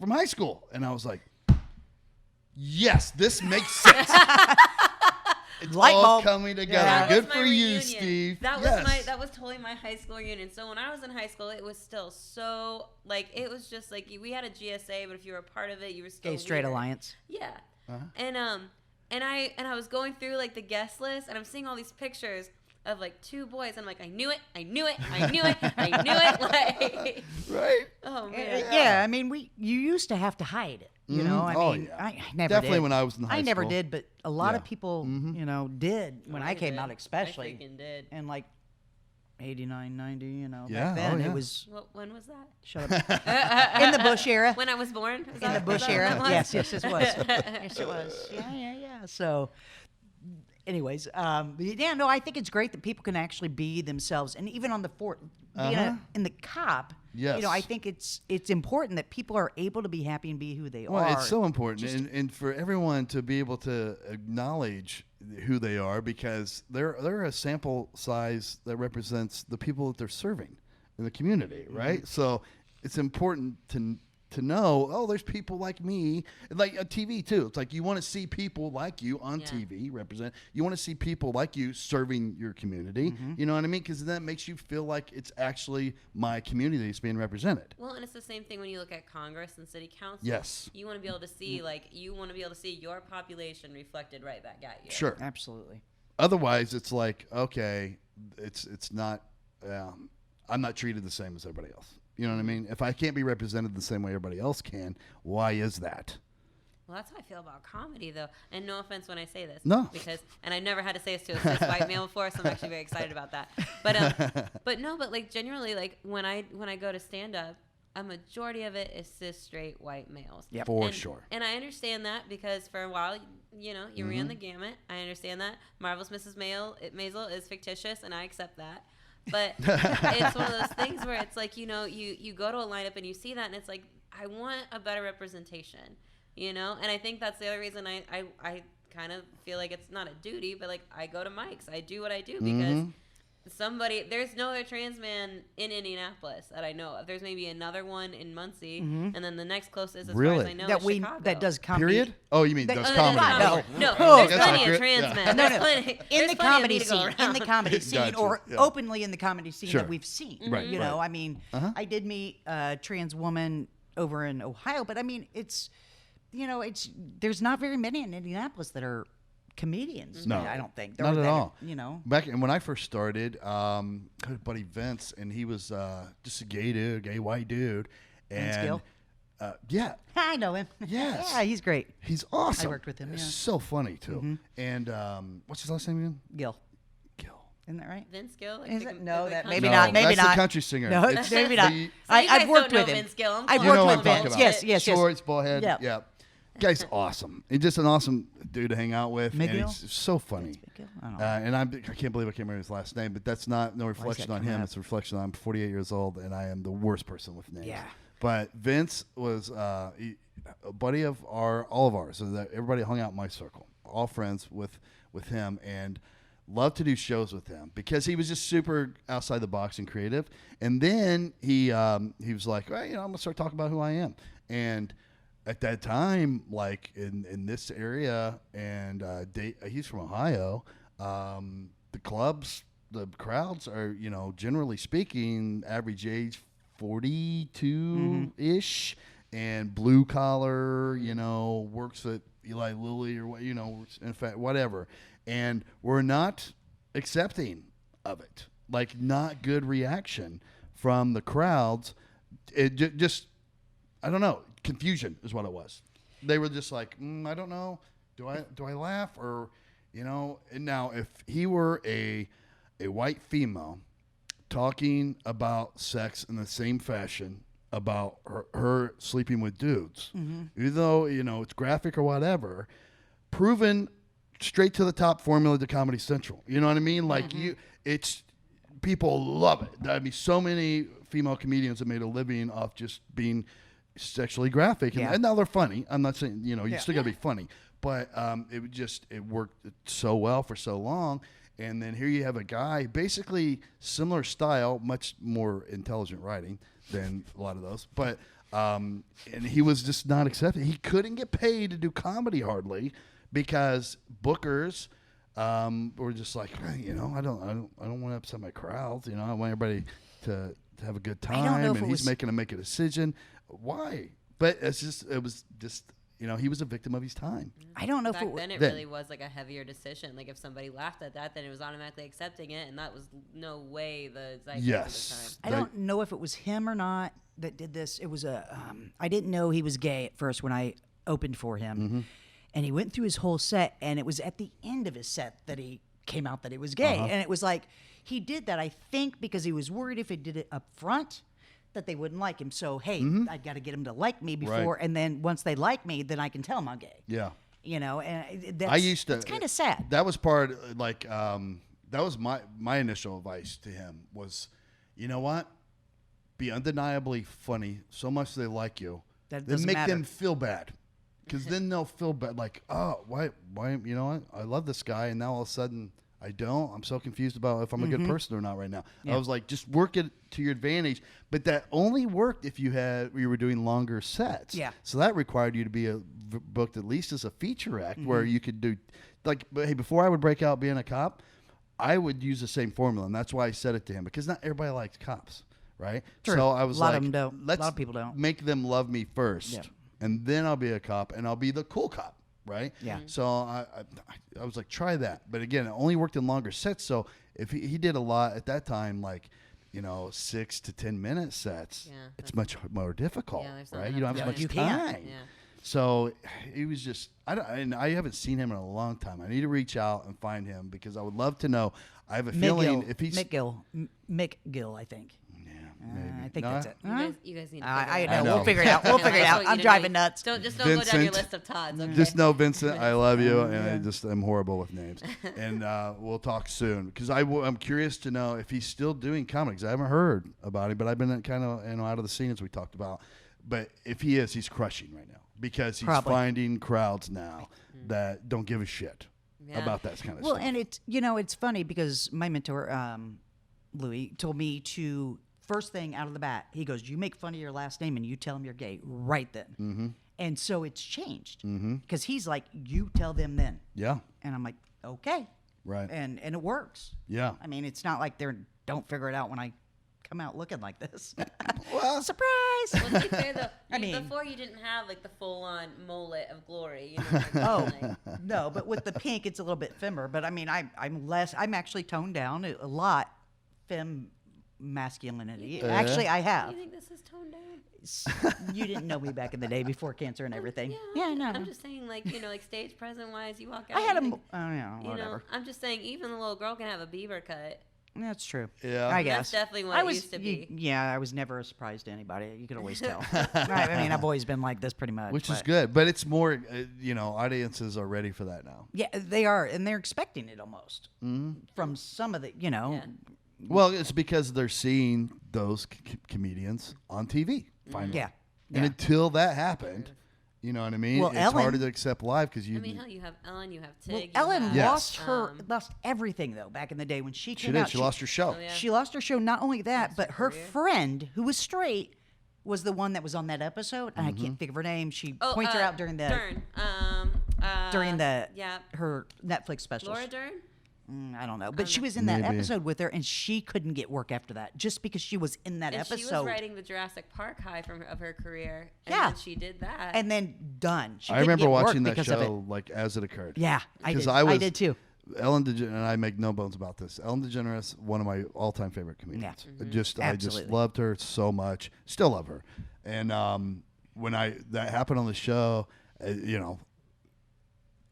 from high school. And I was like, yes, this makes sense. It's Light all bulb. coming together. That was Good my for you, reunion. Steve. That Yes. was that was totally my high school reunion. So when I was in high school, it was still so like it was just like we had a GSA, but if you were a part of it, you were still Gay Straight weird. Alliance. Yeah. Uh-huh. And I was going through like the guest list, and I'm seeing all these pictures of like two boys. And I'm like, I knew it. Like, Right? oh man. Yeah, I mean, you used to have to hide it. I Oh, mean, yeah. I never Definitely did. when I was in high I never school. did, but a lot Yeah. of people, did when I came out, especially. I freaking did. And like 89, 90, Yeah, back then yeah. it was When was that? shut up. In the Bush era. When I was born? Is In that- the Bush is that when era. that was? Yes, it was. Yes, it was. Yeah. So, anyways, I think it's great that people can actually be themselves, and even on the fort, being in the cop. Yes. I think it's important that people are able to be happy and be who they Well, are. it's so important, and for everyone to be able to acknowledge who they are, because they're a sample size that represents the people that they're serving in the community, right? So it's important to know, there's people like me, like TV too. It's like you want to see people like you on TV represent. You want to see people like you serving your community. You know what I mean? Because that makes you feel like it's actually my community that's being represented. Well, and it's the same thing when you look at Congress and City Council. Yes. You want to be able to see, your population reflected right back at you. Sure. Absolutely. Otherwise, it's like, okay, it's not. I'm not treated the same as everybody else. You know what I mean? If I can't be represented the same way everybody else can, why is that? Well, that's how I feel about comedy, though. And no offense when I say this. No. And I've never had to say this to a cis white male before, so I'm actually very excited about that. But like genuinely, like when I go to stand up, a majority of it is cis straight white males. Yep. For sure. And I understand that because for a while, you ran the gamut. I understand that. Marvelous Mrs. Maisel is fictitious, and I accept that. But it's one of those things where it's like, you go to a lineup and you see that, and it's like, I want a better representation, And I think that's the other reason I kind of feel like it's not a duty, but like I go to mics. I do what I do because there's no other trans man in Indianapolis that I know of. There's maybe another one in Muncie, and then the next closest, as far as I know, is Chicago. that does comedy. Period? Oh, you mean does comedy? No. There's That's plenty not of good. trans Yeah. men. No. There's plenty, In there's the plenty of comedy me to go scene, around. in the comedy scene, Gotcha, or yeah. openly in the comedy scene Sure. that we've seen. Right, You right. know, I mean, I did meet a trans woman over in Ohio, but I mean, it's there's not very many in Indianapolis that are comedians. No, I don't think. not Or at that all. are, Back when I first started, I had a buddy Vince, and he was just a gay white dude. Vince And Gill? yeah, I know him. Yes. Yeah, he's great. he's awesome. I worked with him, yeah. So funny too. And what's his last name again? Gil. Gill. Isn't that right? Vince Gill? Like Is the- it? No, the that country- maybe not. Maybe that's not. the country singer. No, It's maybe not. the- So you I've guys worked don't with know him. Vince Gill. I'm I've You worked know what with I'm talking Vince. about. Yes, yes, yes. Shorts, bald head. Yeah. Yeah. Guy's awesome. He's just an awesome dude to hang out with. And McGill? he's so funny. McGill? I don't know. And I can't believe I can't remember his last name, but that's not no reflection that on coming him. up? It's a reflection on I'm 48 years old, and I am the worst person with names. Yeah. But Vince was a buddy of all of ours. So that everybody hung out in my circle, all friends with him, and loved to do shows with him because he was just super outside the box and creative. And then he was like, well, I'm gonna start talking about who I am. And at that time, like in this area, and he's from Ohio, the clubs, the crowds are, generally speaking, average age 42-ish, and blue collar, works at Eli Lilly or, in fact, whatever. And we're not accepting of it. Like, not good reaction from the crowds. It just, I don't know. Confusion is what it was. They were just like, I don't know. Do I laugh or, And now, if he were a white female talking about sex in the same fashion about her sleeping with dudes, even though, it's graphic or whatever, proven straight to the top formula to Comedy Central. You know what I mean? Like people love it. I mean, so many female comedians have made a living off just being sexually graphic, and now they're funny. I'm not saying, you still got to be funny, but it worked so well for so long. And then here you have a guy, basically similar style, much more intelligent writing than a lot of those. But and he was just not accepted. He couldn't get paid to do comedy hardly because bookers were just like, I don't want to upset my crowds. I want everybody to have a good time. And he's making them make a decision. Why? But it was just. He was a victim of his time. I don't know Back if then it really was like a heavier decision. Like if somebody laughed at that, then it was automatically accepting it, and that was no way the zeitgeist at the time. I don't know if it was him or not that did this. It was I didn't know he was gay at first when I opened for him, and he went through his whole set, and it was at the end of his set that he came out that he was gay, and it was like he did that, I think, because he was worried if he did it up front that they wouldn't like him. So, hey, I got to get him to like me before, and then once they like me, then I can tell them I'm gay. Yeah. And I used to. It's kind of sad. That was part, that was my initial advice to him was, you know what? Be undeniably funny so much they like you. That then doesn't make matter. them feel bad. Because then they'll feel bad. Like, oh, why, you know what? I love this guy, and now all of a sudden I don't. I'm so confused about if I'm a good person or not right now. Yeah. I was like, just work it to your advantage. But that only worked if you were doing longer sets. Yeah. So that required you to be booked at least as a feature act where you could do, but hey, before I would break out being a cop, I would use the same formula, and that's why I said it to him, because not everybody likes cops, right? True. So I was a lot like, of them don't. let's a lot of people don't. make them love me first, Yeah. and then I'll be a cop, and I'll be the cool cop. Right. Yeah. So I was like, try that. But again, it only worked in longer sets. So if he did a lot at that time, 6 to 10 minute sets, it's much more difficult, right? You don't have as much time. Yeah. So he was just, I haven't seen him in a long time. I need to reach out and find him because I would love to know. I have a feeling if he's McGill, I think. Maybe. I think No, that's it. You guys need to I figure it know. out. We'll figure it out. We'll figure it out. I'm driving nuts. Don't go down your Vincent. list of Todds. Okay? Just know, Vincent, I love you, and I'm horrible with names. And we'll talk soon because I'm curious to know if he's still doing comedy. 'Cause I haven't heard about him, but I've been kind of out of the scene as we talked about. But if he is, he's crushing right now because he's finding crowds now that don't give a shit about that kind of stuff. Well, and it's funny because my mentor, Louis, told me to. First thing out of the bat, he goes, you make fun of your last name and you tell them you're gay right then. Mm-hmm. And so it's changed because he's like, you tell them then. Yeah. And I'm like, okay. Right. And it works. Yeah. I mean, it's not like don't figure it out when I come out looking like this. Well, surprise. Well, to be fair, though, I mean, before you didn't have the full-on mullet of glory. No, but with the pink, it's a little bit femmer. But I mean, I'm actually toned down a lot, femme masculinity. Actually, I have. You think this is toned down? You didn't know me back in the day before cancer and everything. Yeah, no. I'm just saying, stage present wise, you walk out. I had whatever. I'm just saying, even the little girl can have a Bieber cut. That's true. Yeah, I guess. That's definitely what it used to be. Yeah, I was never a surprise to anybody. You could always tell. I mean, I've always been like this pretty much. Which is good, but it's more, audiences are ready for that now. Yeah, they are, and they're expecting it almost from some of the, Yeah. Well, it's because they're seeing those comedians on TV. Finally. Yeah. And until that happened, you know what I mean? Well, it's Ellen, harder to accept live because you. I mean, hell, you have Ellen, you have Well, Tig. Ellen Yes. lost everything though back in the day when she She came did. out. She lost her show. Oh, yeah. She lost her show. Not only that, but her career. friend who was straight was the one that was on that episode, and I can't think of her name. She points her out during the Dern. her Netflix specials. Laura Dern. I don't know, but she was in that Maybe. episode with her, and she couldn't get work after that just because she was in that And episode. she was writing the Jurassic Park high of her career. And Yeah. then she did that. and then done. She I couldn't remember get work watching that because of show it. as it occurred. Yeah, I did. 'Cause I did too. Ellen DeGeneres, and I make no bones about this. Ellen DeGeneres, one of my all-time favorite comedians. Yeah. I just Absolutely. loved her so much. Still love her. And when that happened on the show,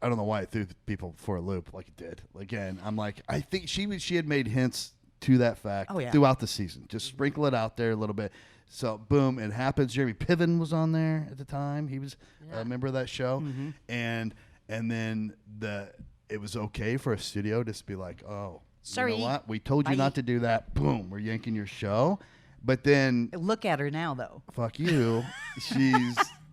I don't know why it threw people for a loop like it did. Again, I'm like, I think she had made hints to that fact throughout the season. Just sprinkle it out there a little bit. So, boom, it happens. Jeremy Piven was on there at the time. He was a member of that show. Mm-hmm. And then it was okay for a studio to just be like, oh, sorry, you know what? We told you not to do that. Boom, we're yanking your show. But then... Look at her now, though. Fuck you.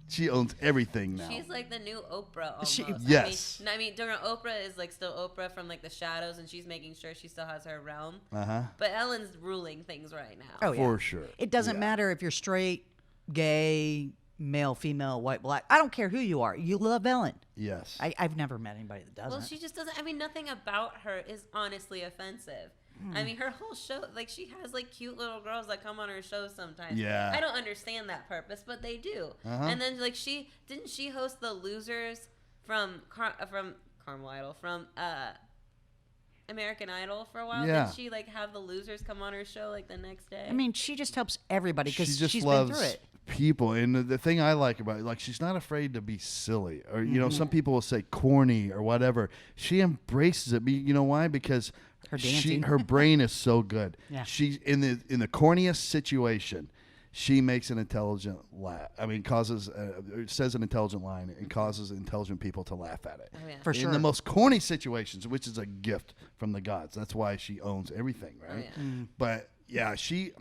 She owns everything now. She's like the new Oprah almost. Yes. I mean, Oprah is like still Oprah from like the shadows, and she's making sure she still has her realm. But Ellen's ruling things right now. Oh, yeah. For sure. It doesn't matter if you're straight, gay, male, female, white, black. I don't care who you are. You love Ellen. Yes. I've never met anybody that doesn't. Well, she just doesn't. I mean, nothing about her is honestly offensive. I mean, her whole show, like, she has, like, cute little girls that come on her show sometimes. Yeah. I don't understand that purpose, but they do. And then, like, didn't she host the losers from Carmel Idol, from American Idol for a while? Yeah. Did she, like, have the losers come on her show, like, the next day? I mean, she just helps everybody because She just she's loves been through it. people. And the thing I like about it, like, she's not afraid to be silly. Or, you know, some people will say corny or whatever. She embraces it. You know why? Because... Her dancing. Her brain is so good. Yeah. She's in the corniest situation, she makes an intelligent laugh. I mean, says an intelligent line and causes intelligent people to laugh at it. Oh, yeah. For sure. In the most corny situations, which is a gift from the gods. That's why she owns everything, right? Oh, yeah. But yeah, she,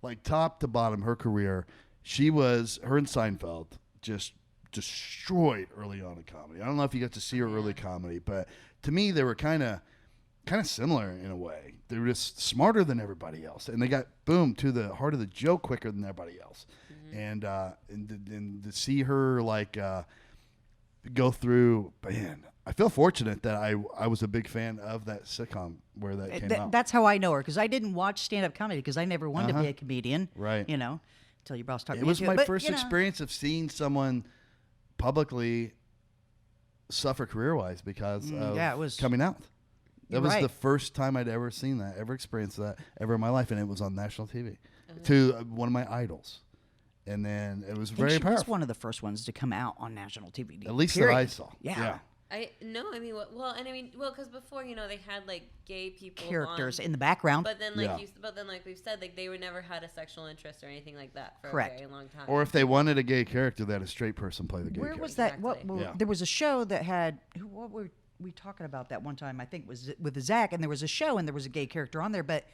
like, top to bottom, her career, her and Seinfeld just destroyed early on in comedy. I don't know if you got to see her early comedy, but to me, they were kind of similar in a way. They were just smarter than everybody else, and they got boom to the heart of the joke quicker than everybody else. And to see her like go through, man, I feel fortunate that I was a big fan of that sitcom where that came out. That's how I know her, because I didn't watch stand-up comedy because I never wanted to be a comedian. Right. You know, until your boss talked It me was into my it. first experience of seeing someone publicly suffer career-wise because of it was coming out. That was right. the first time I'd ever seen that, ever experienced that, ever in my life, and it was on national TV to one of my idols. And then it was I think very she was powerful. one of the first ones to come out on national TV. At least period. that I saw. Yeah. Because before, you know, they had like gay people Characters on, in the background. but then like we've said, like they would never had a sexual interest or anything like that for Correct. a very long time. Or if they wanted a gay character, they had a straight person play the gay Where character. was that? Exactly. There was a show that had. What were we talking about that one time? I think it was with Zach, and there was a show, and there was a gay character on there, but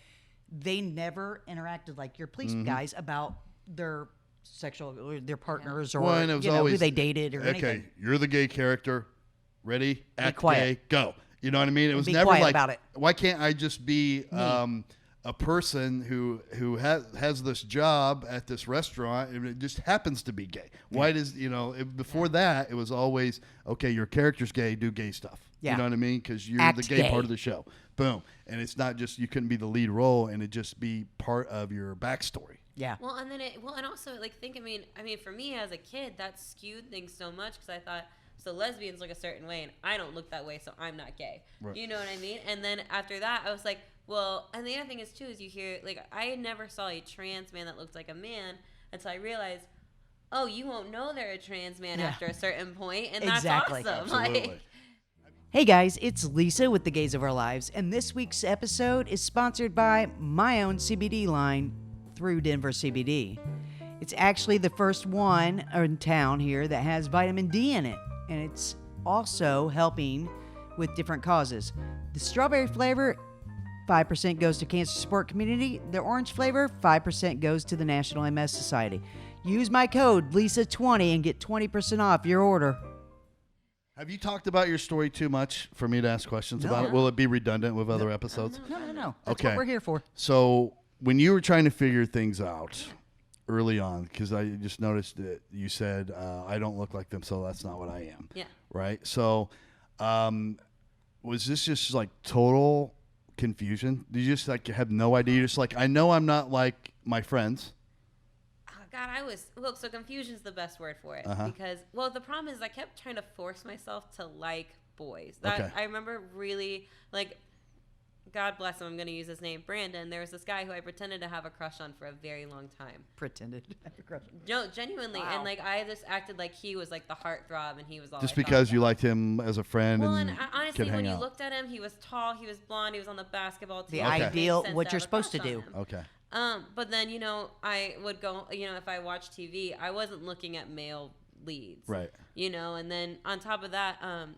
they never interacted like your police guys about their sexual, or their partners, or Well, and it was you know, who always, they dated, or anything. Okay, you're the gay character. Ready? Act quiet. gay. Go. You know what I mean? It was be never quiet like, about it. why can't I just be a person who has this job at this restaurant and it just happens to be gay? Why does, before that, it was always, okay, your character's gay, do gay stuff. Yeah. You know what I mean? Because you're Act the gay gay. part of the show. Boom. And it's not just, you couldn't be the lead role and it just be part of your backstory. Yeah. Well, and also like I mean, for me as a kid, that skewed things so much because I thought, so lesbians look a certain way and I don't look that way, so I'm not gay. Right. You know what I mean? And then after that, I was like, well, and the other thing is too, is you hear, like, I never saw a trans man that looked like a man until I realized, oh, you won't know they're a trans man after a certain point, and Exactly. that's awesome. Absolutely. Like, Hey guys, it's Lisa with The Gays of Our Lives, and this week's episode is sponsored by my own CBD line through Denver CBD. It's actually the first one in town here that has vitamin D in it, and it's also helping with different causes. The strawberry flavor, 5% goes to cancer support community. The orange flavor, 5% goes to the National MS Society. Use my code LISA20 and get 20% off your order. Have you talked about your story too much for me to ask questions about it? Will it be redundant with other episodes? No. That's Okay. what we're here for. So when you were trying to figure things out early on, because I just noticed that you said, I don't look like them, so that's not what I am. yeah. Right? So was this just like total confusion? Did you just like have no idea? You're just like, I know I'm not like my friends. God, so confusion's the best word for it. Uh-huh. Because, the problem is I kept trying to force myself to like boys. Okay. I remember really, like, God bless him, I'm going to use his name, Brandon. There was this guy who I pretended to have a crush on for a very long time. Pretended. No, genuinely. Wow. And like I just acted like he was like the heartthrob and he was all Just I thought because you about. liked him as a friend Well, and and honestly, could when hang you out. looked at him, he was tall, he was blonde, he was on the basketball team. The It made ideal, sense what to you're have a supposed to crush on do. him. Okay. But then, I would go, if I watched TV, I wasn't looking at male leads. Right. And then on top of that, and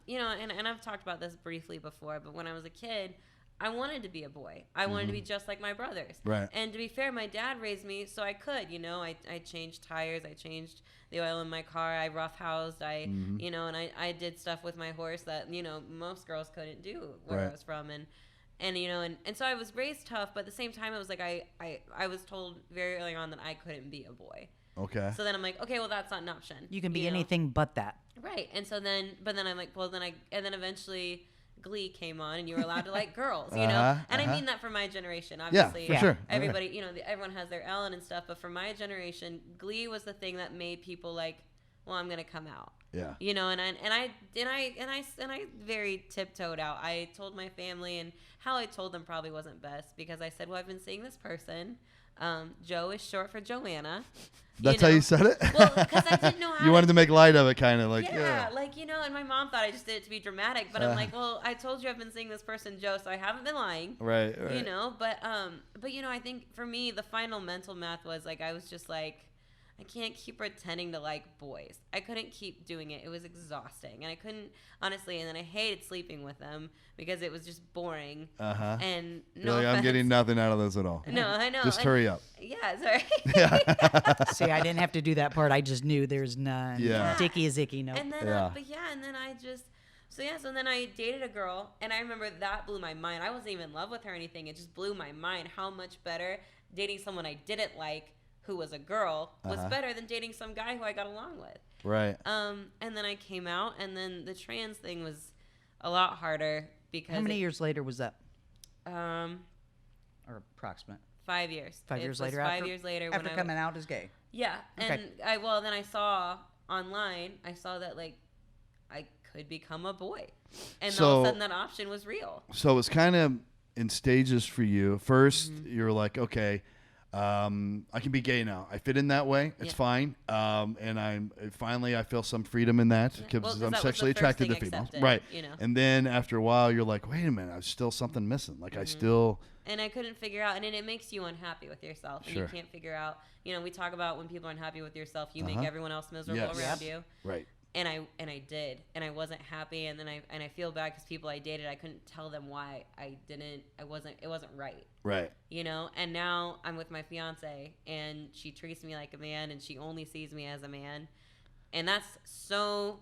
I've talked about this briefly before, but when I was a kid, I wanted to be a boy. I wanted to be just like my brothers. Right. And to be fair, my dad raised me so I could, I changed tires, I changed the oil in my car, I roughhoused, and I did stuff with my horse that, most girls couldn't do where I was from. And so I was raised tough, but at the same time, it was like I was told very early on that I couldn't be a boy. Okay. So then I'm like, okay, well, that's not an option. You can be know? anything but that. Right. And so then, but then I'm like, well, and then eventually Glee came on and you were allowed to like girls, And I mean that for my generation, obviously. Yeah, for sure. Everybody, everyone has their Ellen and stuff, but for my generation, Glee was the thing that made people like, well, I'm going to come out. Yeah. And I very tiptoed out. I told my family, and how I told them probably wasn't best, because I said, well, I've been seeing this person. Joe is short for Joanna. That's how you said it? Well, because I didn't know how You wanted to make light of it, kind of like. yeah, like, and my mom thought I just did it to be dramatic, but I'm like, well, I told you I've been seeing this person, Joe, so I haven't been lying. Right. But I think for me, the final mental math was like, I was just like, I can't keep pretending to like boys. I couldn't keep doing it. It was exhausting. And I couldn't, honestly, and then I hated sleeping with them because it was just boring. Uh-huh. And You're no like, I'm offense. getting nothing out of this at all. No, I know. Just hurry up. Yeah, sorry. See, I didn't have to do that part. I just knew there's none. Yeah. Dicky is icky. No. And then, and then I just, so then I dated a girl, and I remember that blew my mind. I wasn't even in love with her or anything. It just blew my mind how much better dating someone I didn't like, who was a girl, was better than dating some guy who I got along with. Right. And then I came out, and then the trans thing was a lot harder because How many years later was that? Or Or approximate? 5 years. 5 It years was later. 5 years later After when coming out as gay. Yeah, Okay. and then I saw online, I saw that like I could become a boy, and all of a sudden that option was real. So it's kind of in stages for you. First, you're like, okay, I can be gay now. I fit in that way. It's fine. And I feel some freedom in that because Well, 'cause I'm that was sexually the first attracted to thing females. accepted, Right. you know. And then after a while, you're like, wait a minute, there's still something missing. Like I still. And I couldn't figure out, and then it makes you unhappy with yourself, and Sure. you can't figure out. We talk about when people are unhappy with yourself, you make everyone else miserable Yes. around you. Right. And I did, and I wasn't happy, and then I feel bad because people I dated, I couldn't tell them why it wasn't right. Right. And now I'm with my fiance, and she treats me like a man, and she only sees me as a man, and that's so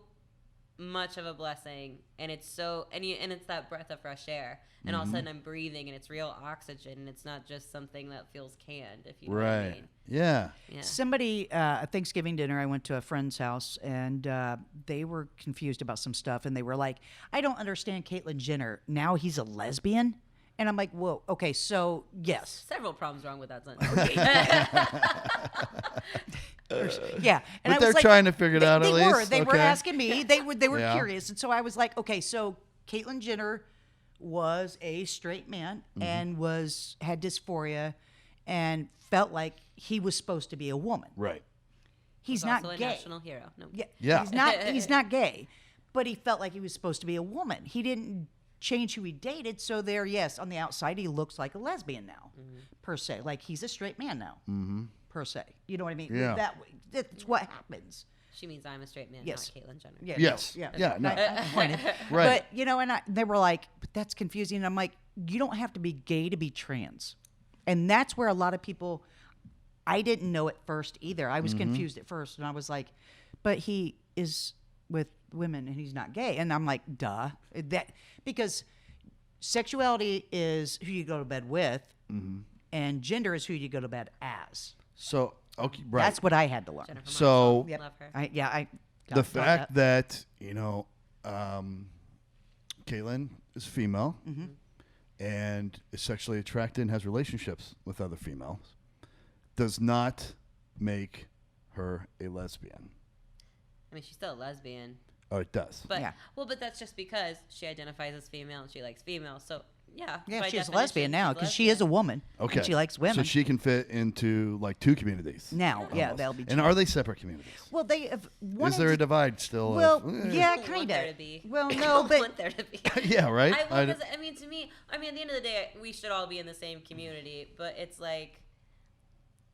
much of a blessing, and it's it's that breath of fresh air, and all of a sudden I'm breathing, and it's real oxygen, and it's not just something that feels canned, if you know what I mean. Yeah. Yeah. Somebody, at Thanksgiving dinner, I went to a friend's house, and they were confused about some stuff, and they were like, I don't understand Caitlyn Jenner. Now he's a lesbian? And I'm like, whoa, okay, so yes. Several problems wrong with that sentence. Yeah. And But I they're was like, trying to figure it out at They least? They were Okay. asking me. They were Yeah. curious. And so I was like, okay, so Caitlyn Jenner was a straight man and had dysphoria and felt like he was supposed to be a woman. Right. He's Also not a gay. national hero. No. Yeah. He's not gay, but he felt like he was supposed to be a woman. He didn't change who he dated, so there, yes, on the outside he looks like a lesbian now, per se. Like he's a straight man now, per se. You know what I mean? Yeah. That way, that's what happens. She means I'm a straight man, Yes. not Caitlyn Jenner. Yeah. Yes. No, Yeah, no. I pointed. Right. But and they were like, but that's confusing. And I'm like, you don't have to be gay to be trans, and that's where a lot of people. I didn't know at first either. I was confused at first, and I was like, but he is with women and he's not gay. And I'm like, duh. Because sexuality is who you go to bed with, and gender is who you go to bed as. So, okay, right. That's what I had to learn. Jennifer So- Marshall, love her. I got The taught fact that, Caitlyn is female and is sexually attracted and has relationships with other females does not make her a lesbian. I mean, she's still a lesbian. Oh, it does. But Yeah. but that's just because she identifies as female and she likes females. So Yeah. Yeah, by she's a definition, lesbian now she's because she is a lesbian. woman. Okay. And she likes women. So she can fit into like 2 communities. now, yeah, almost. they'll be. And are they separate communities? Well, they have one. Is there a divide still? Well, yeah, I don't want kind there of. to be. Well, I no, don't but want there to be. Yeah, right? I mean, to me, at the end of the day, we should all be in the same community, but it's like,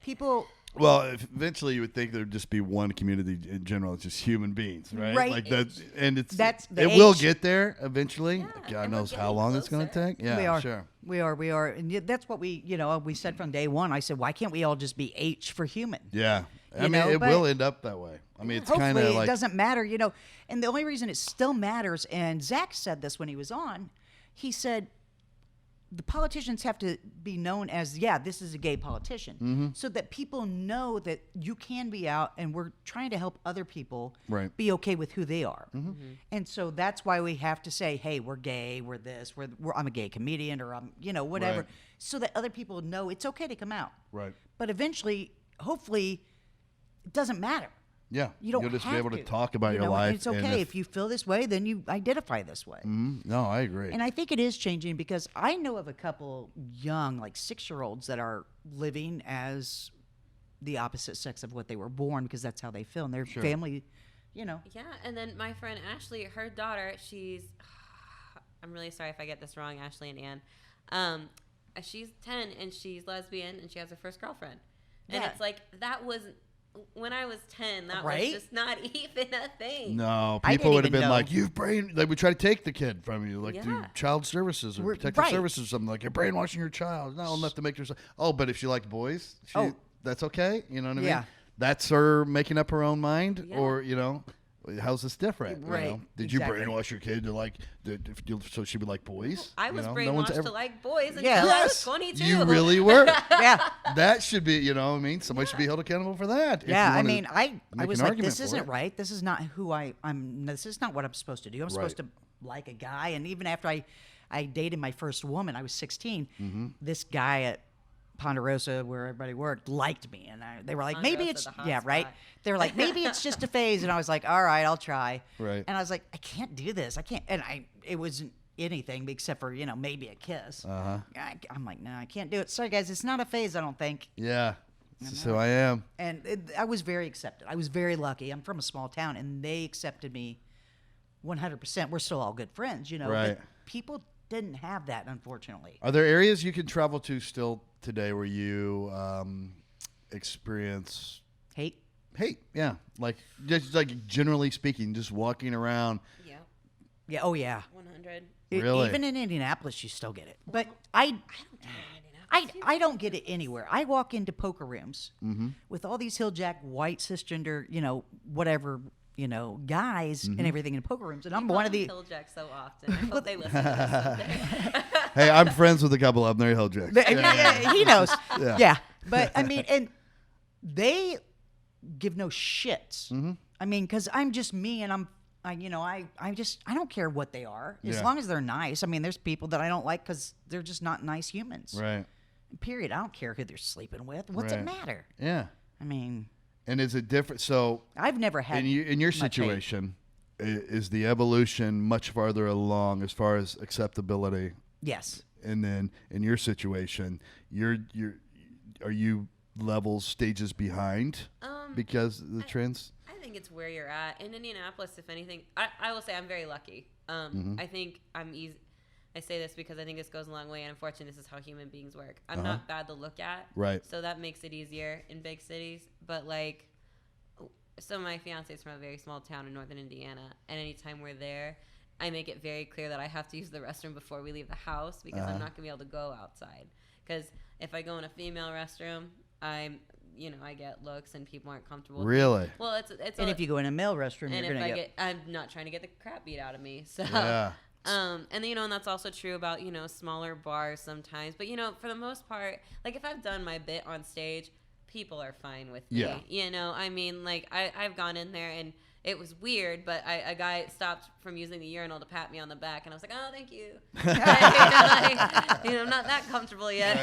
people. Well, eventually you would think there'd just be one community in general. It's just human beings, right? Right. Like that, and That's the it will age. get there eventually. Yeah, God and we're knows how getting long it's going to closer. take. Yeah, we are. sure. We are. And that's what we said from day one. I said, why can't we all just be H for human? Yeah, I You mean, know, it but- will end up that way. I mean, it's kind Hopefully, of it like doesn't matter, And the only reason it still matters, and Zach said this when he was on, he said, the politicians have to be known as, this is a gay politician, Mm-hmm. so that people know that you can be out, and we're trying to help other people Right. be okay with who they are. Mm-hmm. And so that's why we have to say, hey, we're gay, we're this, I'm a gay comedian, or I'm, whatever, Right. so that other people know it's okay to come out. right. But eventually, hopefully, it doesn't matter. Yeah, You don't you'll just be have able to talk about You your know, and life. It's okay if you feel this way, then you identify this way. No, I agree. And I think it is changing because I know of a couple young, like 6-year-olds, that are living as the opposite sex of what they were born because that's how they feel. And their family, yeah. And then my friend Ashley, her daughter, I'm really sorry if I get this wrong, Ashley and Ann. She's 10 and she's lesbian and she has her first girlfriend. And Yeah. it's like, that was, when I was 10, that Right? was just not even a thing. No, I people didn't would have even been know. like, "You've They would try to take the kid from you, like through Yeah. child services or We're- protective right. services or something. Like you're brainwashing your child. Not enough to make yourself. Oh, but if she liked boys, that's okay. You know what I mean? Yeah. That's her making up her own mind, Yeah. or how's this different? Right, Did exactly. you brainwash your kid to like, so she would like boys? I was No brainwashed one's to like boys until Yeah. I was Yes, 22. you really were. yeah, That should be, somebody should be held accountable for that. if yeah. you I wanna mean, I make was an like, argument this for isn't it. right. This is not who I'm. This is not what I'm supposed to do. I'm supposed to like a guy. And even after I dated my first woman, I was 16. Mm-hmm. This guy at Ponderosa, where everybody worked, liked me, and they were like, maybe it's Ponderosa, the hot right. spot. They were like, maybe it's just a phase, and I was like, all right, I'll try. Right. And I was like, I can't do this. I can't. And it wasn't anything except for maybe a kiss. I'm like, no, I can't do it. Sorry, guys, it's not a phase. I don't think. Yeah, this is who I am. And I was very accepted. I was very lucky. I'm from a small town, and they accepted me 100%. We're still all good friends, Right. But people didn't have that, unfortunately. Are there areas you can travel to still today where you experience Hate. hate? Yeah, like just like generally speaking, just walking around. Yeah, Yeah. Oh, yeah. 100. Really? Even in Indianapolis, you still get it. But I don't get it anywhere. I walk into poker rooms with all these hilljack, white, cisgender, whatever, guys and everything in poker rooms, and I'm one of the. Jack so often. I hope they listen to this someday. Hey, I'm friends with a couple of them. They're Hilljacks. Yeah, he knows. Yeah. Yeah. But I mean, and they give no shits. I mean, because I'm just me, and I don't care what they are as Yeah. long as they're nice. I mean, there's people that I don't like because they're just not nice humans. Right. Period. I don't care who they're sleeping with. What's it Right. matter? Yeah. I mean, And is it different? So I've never had in your much hate. situation, is the evolution much farther along as far as acceptability? Yes. And then in your situation, are you levels, stages behind because of the trends? I think it's where you're at. In Indianapolis, if anything, I will say I'm very lucky. I think I'm easy. I say this because I think this goes a long way, and unfortunately, this is how human beings work. I'm not bad to look at, Right. so that makes it easier in big cities. But so my fiance is from a very small town in northern Indiana, and anytime we're there, I make it very clear that I have to use the restroom before we leave the house because I'm not gonna be able to go outside. Because if I go in a female restroom, I get looks and people aren't comfortable. with me. Really? Well, it's And if you go in a male restroom, and you're if gonna I get. I'm not trying to get the crap beat out of me. So Yeah. and then, and that's also true about, smaller bars sometimes. But, for the most part, like if I've done my bit on stage, people are fine with me. Yeah. I mean, like I've gone in there and it was weird, but a guy stopped from using the urinal to pat me on the back, and I was like, oh, thank you. I'm not that comfortable yet.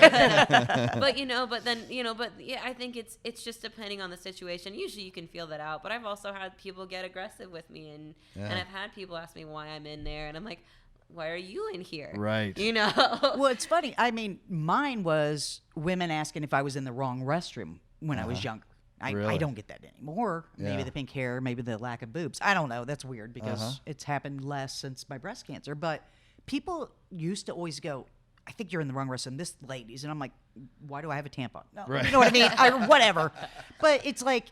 but I think it's just depending on the situation. Usually you can feel that out, but I've also had people get aggressive with me, and I've had people ask me why I'm in there, and I'm like, why are you in here? Right. You know? Well, it's funny. I mean, mine was women asking if I was in the wrong restroom when I was younger. I Really? don't get that anymore. Maybe Yeah. the pink hair, maybe the lack of boobs. I don't know. That's weird because it's happened less since my breast cancer. But people used to always go, I think you're in the wrong restroom. This lady's. And I'm like, why do I have a tampon? No, Right. you know what I mean? Or whatever. But it's like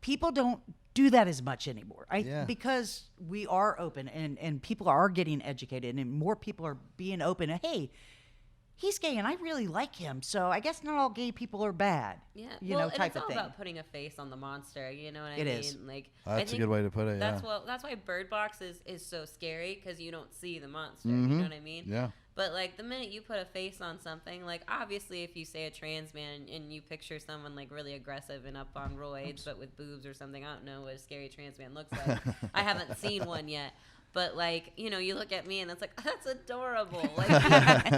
people don't do that as much anymore. Yeah. Because we are open and people are getting educated and more people are being open. And, hey, he's gay and I really like him, so I guess not all gay people are bad. Yeah, you well, know, and type it's of all thing. about putting a face on the monster. You know what I It mean? is. Like That's I a think good way to put it. That's Yeah. that's why Bird Box is so scary because you don't see the monster. You know what I mean? Yeah. But like the minute you put a face on something, like obviously if you say a trans man and you picture someone like really aggressive and up on roids but with boobs or something, I don't know what a scary trans man looks like. I haven't seen one yet. But like, you know, you look at me and it's like, that's adorable. Like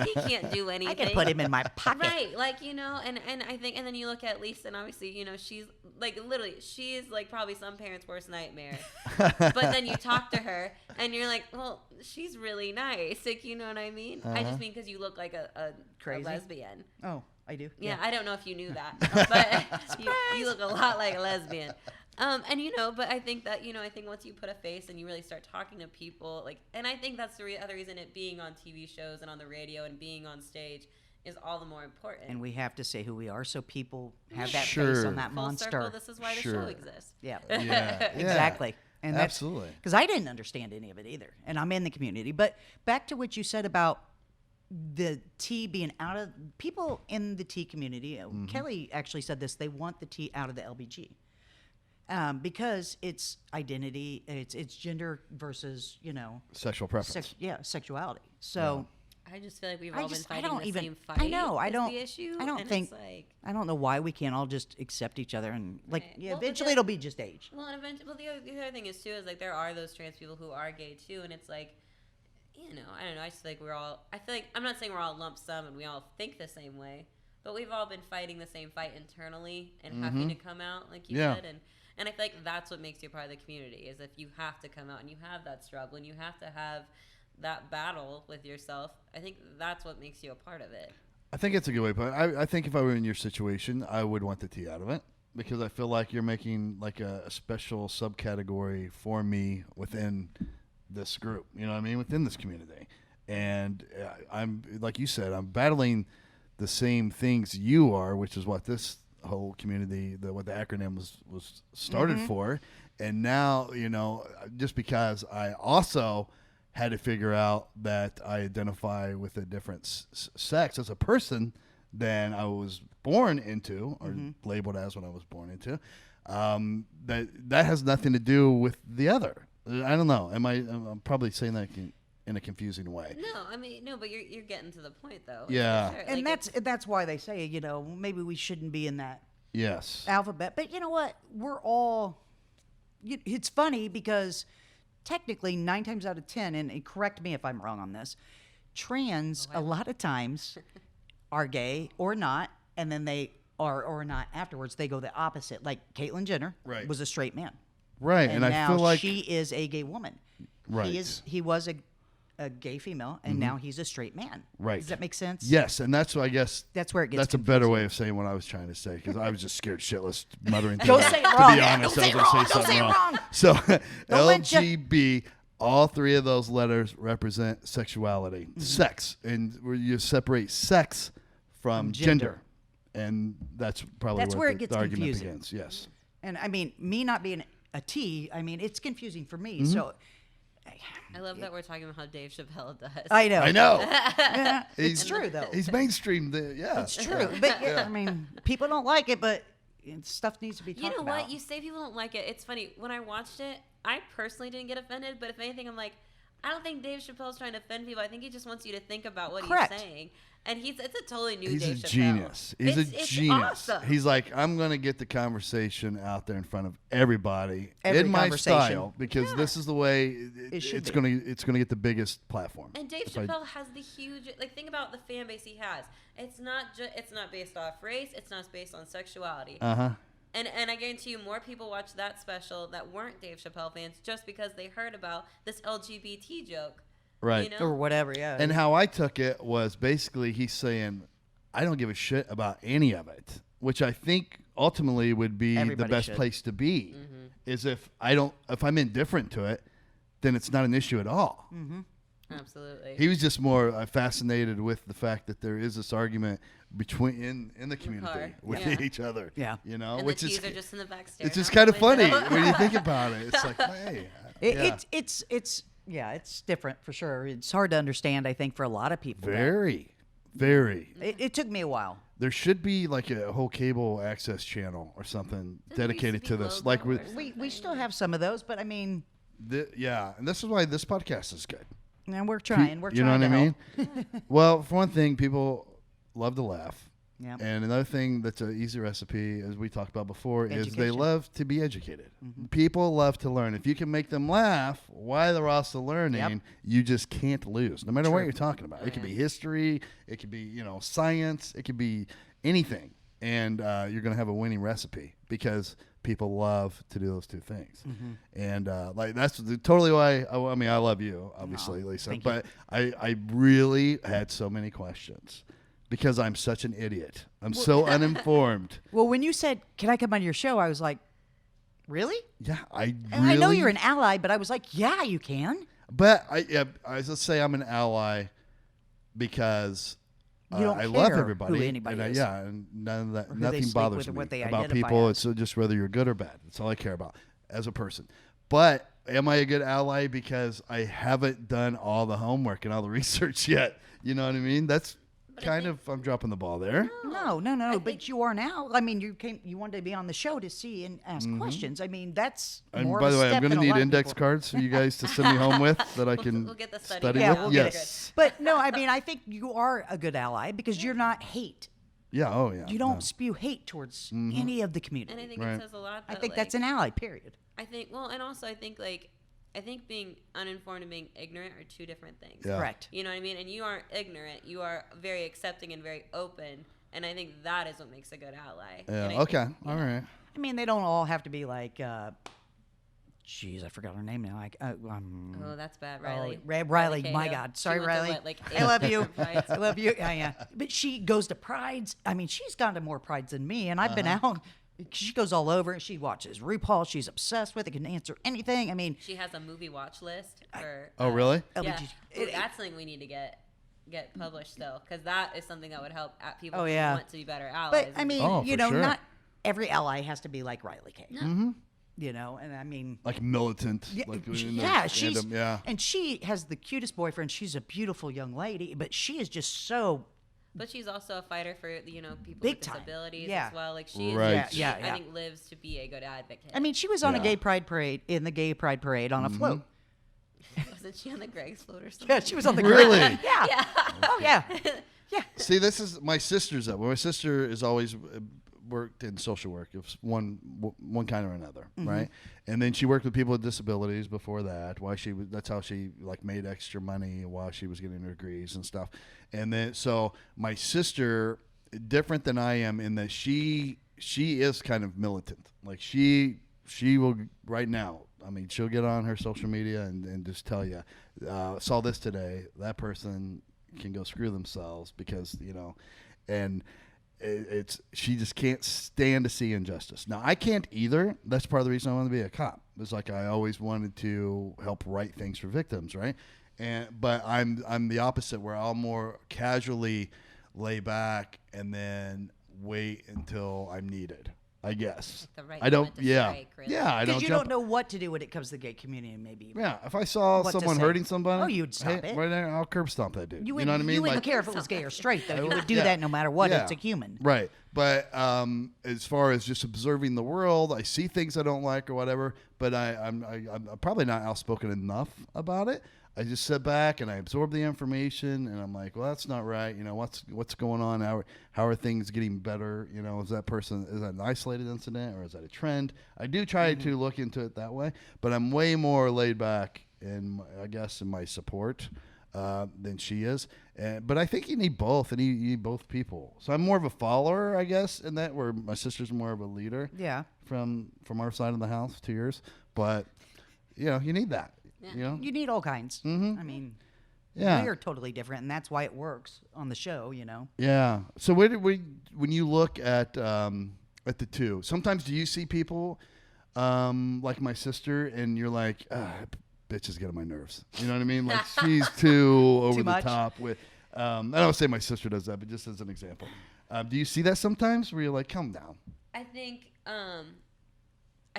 he can't do anything. I can put him in my pocket. Right, like, you know, and I think, and then you look at Lisa, and obviously, you know, she's like literally, she's like probably some parents' worst nightmare. But then you talk to her, and you're like, well, she's really nice, like, you know what I mean? I just mean because you look like a Crazy? lesbian. Oh, I do. Yeah, I don't know if you knew that, but you look a lot like a lesbian. And you know, but I think that, you know, I think once you put a face and you really start talking to people, like, and I think that's the other reason it being on TV shows and on the radio and being on stage is all the more important. And we have to say who we are so people have that face Sure. on that Full monster. circle, this is why the Sure. show exists. Yeah. Yeah. Exactly. And that's Absolutely. because I didn't understand any of it either. And I'm in the community. But back to what you said about the tea being out of people in the tea community. Kelly actually said this. They want the tea out of the LBG. Because it's identity, it's gender versus, you know, Sexual preference. sexuality. So I just feel like we've I all just- been I fighting don't the even- same fight. I know, I is don't- The issue, I don't and think- it's like, I don't know why we can't all just accept each other and like Right. yeah, Well, but eventually then- it'll be just age. well, and eventually, well, the other thing is too is like there are those trans people who are gay too, and it's like, you know, I don't know. I just feel like we're all. I feel like I'm not saying we're all lump sum and we all think the same way, but we've all been fighting the same fight internally and having to come out, like you Yeah. said, and I feel like that's what makes you part of the community is if you have to come out and you have that struggle and you have to have that battle with yourself. I think that's what makes you a part of it. I think it's a good way to put it. I think if I were in your situation, I would want the tea out of it because I feel like you're making like a special subcategory for me within this group. You know what I mean? Within this community. And I'm, like you said, I'm battling the same things you are, which is what this whole community, what the acronym was started for. And now, you know, just because I also had to figure out that I identify with a different sex as a person than I was born into or labeled as when I was born into, that has nothing to do with the other. I don't know. I'm probably saying that in a confusing way. No, I mean no, but you're getting to the point though. Yeah. For sure. And Like, that's why they say, you know, maybe we shouldn't be in that Yes. alphabet. But you know what? We're all. It's funny because technically 9 times out of 10, and correct me if I'm wrong on this, trans a lot of times are gay or not, and then they are or not afterwards. They go the opposite. Like Caitlyn Jenner Right. was a straight man, Right. And I now feel like she is a gay woman. Right. He was a gay female, and now he's a straight man. Right. Does that make sense? yes, and that's what I guess That's where it gets. that's a better way of saying what I was trying to say because I was just scared shitless muttering. Don't things say it out. wrong. To be honest, Don't I say was it going wrong. to say Don't something say it wrong. wrong. So Don't let you- LGB, all 3 of those letters represent sexuality, sex, and where you separate sex from gender. And that's probably That's what where it the gets argument confusing. begins. Yes. And I mean, me not being a T, I mean, it's confusing for me. Mm-hmm. So I love that we're talking about how Dave Chappelle does. I know. I know. Yeah, it's He's- true though. He's mainstream. Yeah. It's true. But yeah, I mean, people don't like it, but stuff needs to be talked You know about. what? You say people don't like it. It's funny. When I watched it, I personally didn't get offended, but if anything, I'm like, I don't think Dave Chappelle's trying to offend people. I think he just wants you to think about what Correct. he's saying. And it's a totally new He's Dave a Chappelle. genius. He's It's a genius. awesome. He's like, I'm going to get the conversation out there in front of everybody Every in my conversation. style because this is the way should it's be. going to get the biggest platform. And Dave If I- Chappelle has the huge think about the fan base he has. It's not based off race. It's not based on sexuality. Uh-huh. And I guarantee you more people watched that special that weren't Dave Chappelle fans just because they heard about this LGBT joke Right. You know? or whatever. Yeah. And how I took it was basically he's saying, I don't give a shit about any of it, which I think ultimately would be Everybody the best should. place to be. Is if I'm indifferent to it, then it's not an issue at all. Absolutely. He was just more fascinated with the fact that there is this argument between in the community car. with Yeah. each other. Yeah. You know, and which the is teas are just in the back it's stairs just out kind the of funny window. when you think about it. It's like, hey, yeah. It's different for sure. It's hard to understand, I think, for a lot of people. very. It took me a while. There should be like a whole cable access channel or something dedicated to this. Like with We still have some of those, but I mean, yeah, and this is why this podcast is good. and we're trying. We're You know trying what to I mean? Well, for one thing, people love to laugh. Yeah. And another thing that's an easy recipe, as we talked about before, is they Education. love to be educated. People love to learn. If you can make them laugh while they're also learning, Yep. you just can't lose, no matter what True. you're talking about. It could be history, it could be science, it could be anything, and you're going to have a winning recipe because people love to do those two things. And like that's totally why. I mean, I love you, obviously, Lisa, thank but I really had so many questions. Because I'm such an idiot. I'm so uninformed. Well, when you said, "Can I come on your show?" I was like, "Really?" Yeah, I And really. I know you're an ally, but I was like, "Yeah, you can." But let's say I'm an ally because You don't I love care everybody. who anybody and is. Yeah, and none of that, Or who they nothing sleep bothers with or me what they about identify people. as. It's just whether you're good or bad. That's all I care about as a person. But am I a good ally because I haven't done all the homework and all the research yet? You know what I mean? That's kind of I'm dropping the ball there. No, but you are now. I mean, you wanted to be on the show to see and ask questions. I mean, that's And more by of the a way, I'm step going to than a need lot of index people. cards for you guys to send me home with that I can we'll get the study study guide. with. Yeah, we'll get Yes. it. But no, I mean, I think you are a good ally because you're not hate. Yeah. Oh, yeah. You don't no. spew hate towards any of the community. And I think Right. it says a lot. I That, think that's an ally. Period. I think and also I think being uninformed and being ignorant are two different things. Yeah. Correct. You know what I mean? And you aren't ignorant. You are very accepting and very open. And I think that is what makes a good ally. Yeah. And I Okay. think- All right. I mean, they don't all have to be like. Jeez, I forgot her name now. Oh, that's bad, Riley. Riley, Cahill. my God. She Sorry, went to, Riley. what, like, I love 8 you. prides? I love you. Yeah. But she goes to prides. I mean, she's gone to more prides than me, and I've been out. She goes all over. She watches RuPaul. She's obsessed with it. Can answer anything. I mean, She has a movie watch list for. Oh, really? Yeah. LGBT. Ooh, that's something we need to get published still, because that is something that would help people Oh, who yeah. want to be better allies. but I mean, Oh, you for know, sure. not every ally has to be like Riley Kay. You know, and I mean. Like militant. Yeah, Like in yeah, the she's fandom, yeah. and she has the cutest boyfriend. She's a beautiful young lady, but she is just so But she's also a fighter for people Big with time. disabilities Yeah. as well. Like she is, Right. she, Yeah, I yeah. think lives to be a good advocate. I mean, she was on a Yeah. gay pride parade in the gay pride parade on a float. wasn't she on the Greg's float or something? Yeah, she was on the Really? Yeah. Yeah. Oh yeah. Yeah. See, this is my sister's up. My sister has always worked in social work of one kind or another, right? And then she worked with people with disabilities before that. That's how she like made extra money while she was getting her degrees and stuff. And then so my sister, different than I am in that she is kind of militant. Like she will right now. I mean, she'll get on her social media and just tell you, saw this today. That person can go screw themselves because and she just can't stand to see injustice. Now I can't either. That's part of the reason I want to be a cop. It's like I always wanted to help right things for victims, right? But I'm the opposite, where I'll more casually lay back and then wait until I'm needed. I guess. Like the right I don't. moment to Yeah. strike, really. Yeah. I don't Because you jump. don't know what to do when it comes to the gay community, maybe. Yeah, if I saw what to someone say. hurting somebody, Oh, you'd stop it. Right there, I'll curb stomp that dude. You, know what I mean? You wouldn't Like- care if it was gay or straight, though. You would do Yeah. that no matter what. Yeah. It's a human. Right. But as far as just observing the world, I see things I don't like or whatever, but I'm probably not outspoken enough about it. I just sit back and I absorb the information, and I'm like, well, that's not right. What's going on? How are things getting better? Is that an isolated incident, or is that a trend? I do try to look into it that way, but I'm way more laid back in my support than she is. But I think you need both, and you need both people. So I'm more of a follower, I guess, in that, where my sister's more of a leader. Yeah. From our side of the house to yours, but you need that. Yeah. You need all kinds. I mean, Yeah. We're totally different, and that's why it works on the show, you know. Yeah. So when you look at the two, sometimes do you see people like my sister, and you're like, bitch is getting on my nerves. You know what I mean? Like she's too over Too the much? top with. I don't say my sister does that, but just as an example, do you see that sometimes where you're like, calm down? I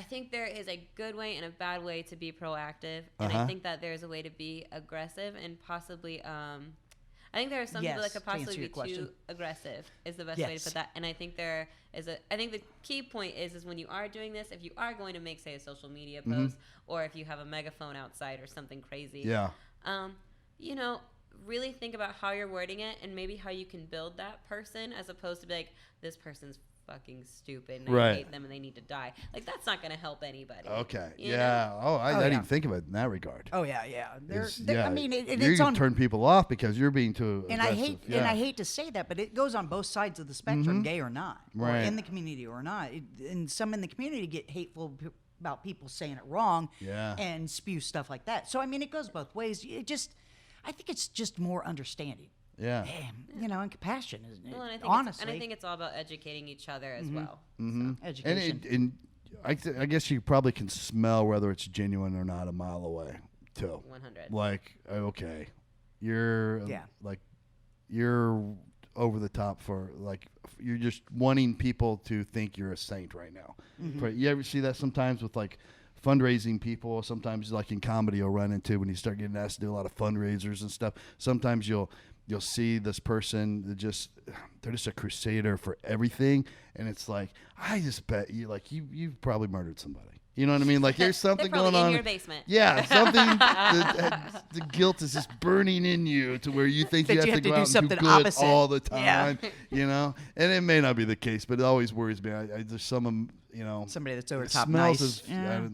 think there is a good way and a bad way to be proactive, and I think that there's a way to be aggressive and possibly. I think there are some people that Yes, could to answer possibly your be question. too aggressive. Is the best way to Yes. put that. And I think there is I think the key point is when you are doing this, if you are going to make, say, a social media post, or if you have a megaphone outside or something crazy. Yeah. You know, really think about how you're wording it and maybe how you can build that person, as opposed to be like, this person's fucking stupid and Right. I hate them and they need to die. Like, that's not going to help anybody. Okay. You Yeah. know? Oh, I Oh, didn't yeah. even think of it in that regard. Oh yeah. Yeah. I mean, you it's on. turn people off because you're being too And aggressive. and I hate to say that, but it goes on both sides of the spectrum, gay or not, or Right. in the community or not. And some in the community get hateful about people saying it wrong, Yeah. and spew stuff like that. So I mean, it goes both ways. I think it's just more understanding, Yeah. you know, and compassion, isn't it? Well, and I think Honestly, and I think it's all about educating each other as well. education. And I guess you probably can smell whether it's genuine or not a mile away, too. 100. Like, okay, you're Yeah. like you're over the top for like you're just wanting people to think you're a saint right now. Right? You ever see that sometimes with like fundraising people? Sometimes like in comedy you'll run into when you start getting asked to do a lot of fundraisers and stuff. Sometimes you'll see this person that they're just a crusader for everything, and it's like, I just bet you've probably murdered somebody. You know what I mean? Like there's something They're probably going on in your basement. Yeah, something. The guilt is just burning in you to where you think That you have to go do out and something do good opposite. all the Yeah. time. You know, and it may not be the case, but it always worries me. There's some, Somebody that's over it top smells nice. As, Yeah.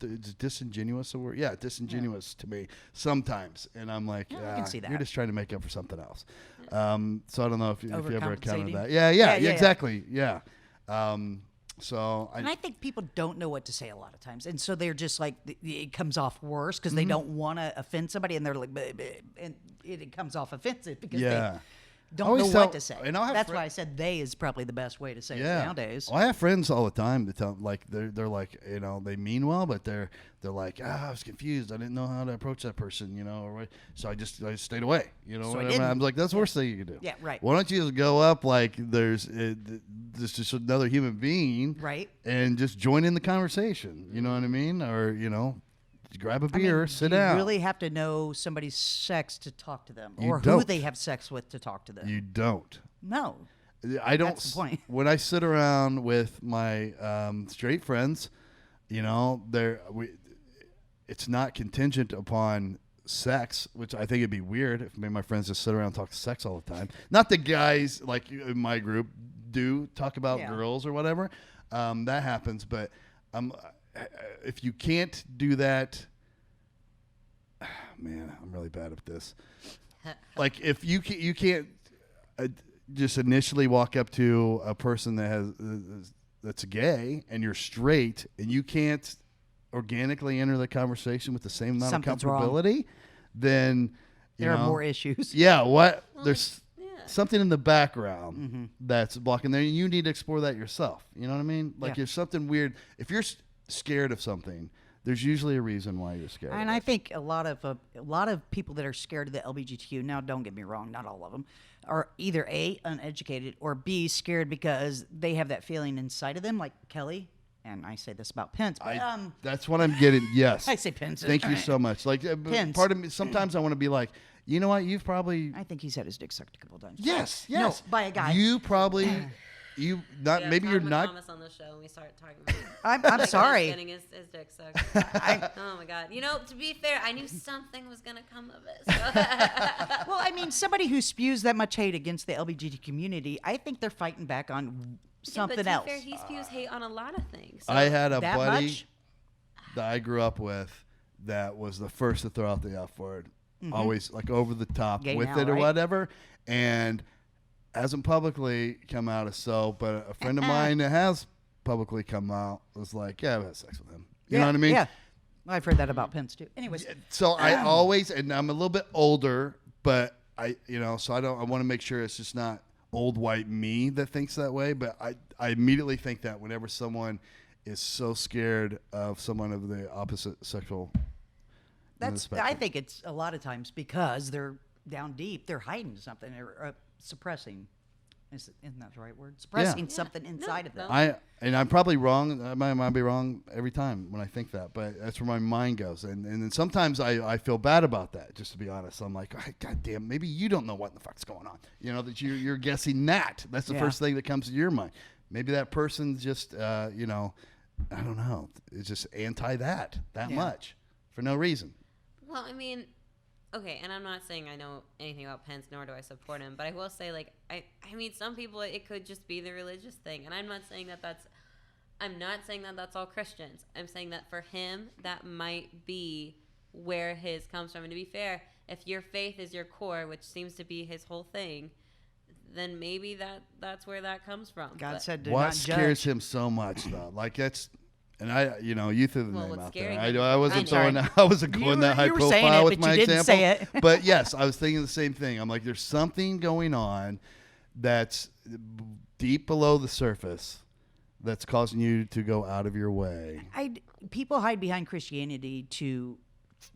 it's disingenuous. A word? Yeah, disingenuous to me sometimes, and I'm like, Yeah, I can see you're that. just trying to make up for something else. So I don't know if you ever encountered Overcompensating. that. Yeah, Yeah, yeah. exactly. Yeah. So And I think people don't know what to say a lot of times, and so they're just like it comes off worse because they don't want to offend somebody, and they're like, "Bleh, bleh," and it comes off offensive because Yeah. they don't always know tell- what to say. and I'll have That's fri- why I said "they" is probably the best way to say it nowadays. Well, I have friends all the time that tell like they're like, they mean well, but they're like, I was confused. I didn't know how to approach that person, or what. So I just stayed away, So I whatever. didn't. I'm like, that's the worst thing you can do. Yeah, right. Why don't you just go up like there's just another human being, Right. and just join in the conversation. You know what I mean? Or grab a beer, sit do you down. really have to know somebody's sex to talk to them, You or who don't. they have sex with to talk to them? You don't. No. I don't. That's the point. When I sit around with my straight friends, it's not contingent upon sex, which I think it'd be weird if me and my friends just sit around and talk sex all the time. Not the guys like in my group do talk about girls or whatever. That happens, but if you can't do that, man, I'm really bad at this. Like if you can't just initially walk up to a person that's gay and you're straight, and you can't organically enter the conversation with the same amount Something's of wrong. comfortability, then There are more issues. Yeah, there's yeah. something in the background that's blocking there. You need to explore that yourself. You know what I mean? Like Yeah. if something weird, if you're scared of something, there's usually a reason why you're scared. And of I it. think a lot of people that are scared of the LGBTQ, now don't get me wrong, not all of them, are either A, uneducated, or B, scared because they have that feeling inside of them, like Kelly, and I say this about Pence, but that's what I'm getting. Yes, I say Pence. Thank you so much. Like Pence. part of me, sometimes I want to be like, you know what? You've probably I think he's had his dick sucked a couple times. yes. No, by a guy. You probably maybe Todd you're not. McComas on the show and we start talking about I'm like, sorry. getting his dick sucked. Oh my god! To be fair, I knew something was gonna come of it. So. Well, I mean, somebody who spews that much hate against the LGBT community, I think they're fighting back on something but to else. be fair, he spews hate on a lot of things. So. I had a That buddy much? that I grew up with that was the first to throw out the F word, always like over the top Gay with now, it or right? whatever, and hasn't publicly come out as so. But a friend of mine that has publicly come out was like, yeah, I've had sex with him. You know Yeah, what I mean? yeah. I've heard that about Pence too. Anyways, So I always, and I'm a little bit older, but so I want to make sure it's just not old white me that thinks that way. But I immediately think that whenever someone is so scared of someone of the opposite sexual, I think it's a lot of times because they're down deep, they're hiding something or suppressing. Isn't that the right word? Suppressing something inside of them. I'm probably wrong. I might be wrong every time when I think that, but that's where my mind goes. And then sometimes I feel bad about that, just to be honest. I'm like, God damn, maybe you don't know what the fuck's going on. That you're guessing that. That's the first thing that comes to your mind. Maybe that person's just, I don't know. It's just anti that much for no reason. Well, I mean, okay, and I'm not saying I know anything about Pence, nor do I support him, but I will say, like, I mean, some people, it could just be the religious thing, and I'm not saying that that's all Christians. I'm saying that for him, that might be where his comes from. And to be fair, if your faith is your core, which seems to be his whole thing, then maybe that's where that comes from. God said, "Do what not scares judge." him so much, though? Like that's. And you threw the name what's out there. scary I wasn't sorry. going that high you were saying profile it, with but my you didn't example. say it. But yes, I was thinking the same thing. I'm like, there's something going on that's deep below the surface that's causing you to go out of your way. People hide behind Christianity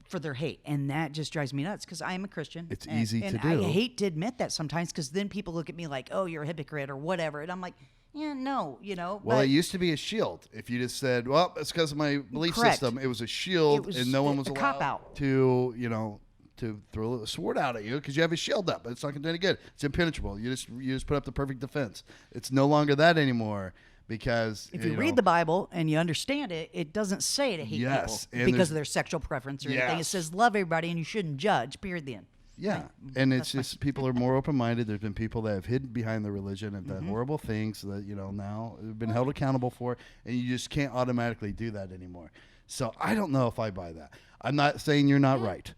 for their hate, and that just drives me nuts because I am a Christian. It's easy to do. I hate to admit that sometimes because then people look at me like, "Oh, you're a hypocrite" or whatever, and I'm like, "Yeah, no, Well, but it used to be a shield. If you just said, "Well, it's because of my belief Correct. system," it was a shield, It was and no one was a allowed cop-out. to throw a sword out at you because you have a shield up. It's not going to do any good. It's impenetrable. You just put up the perfect defense. It's no longer that anymore because if you read the Bible and you understand it, it doesn't say to hate Yes, and people because there's- of their sexual preference or anything. It Yes. says love everybody and you shouldn't judge. Period. The end. Yeah, and it's just people are more open-minded. There's been people that have hidden behind their religion and done horrible things that now have been held accountable for, and you just can't automatically do that anymore. So I don't know if I buy that. I'm not saying you're not right.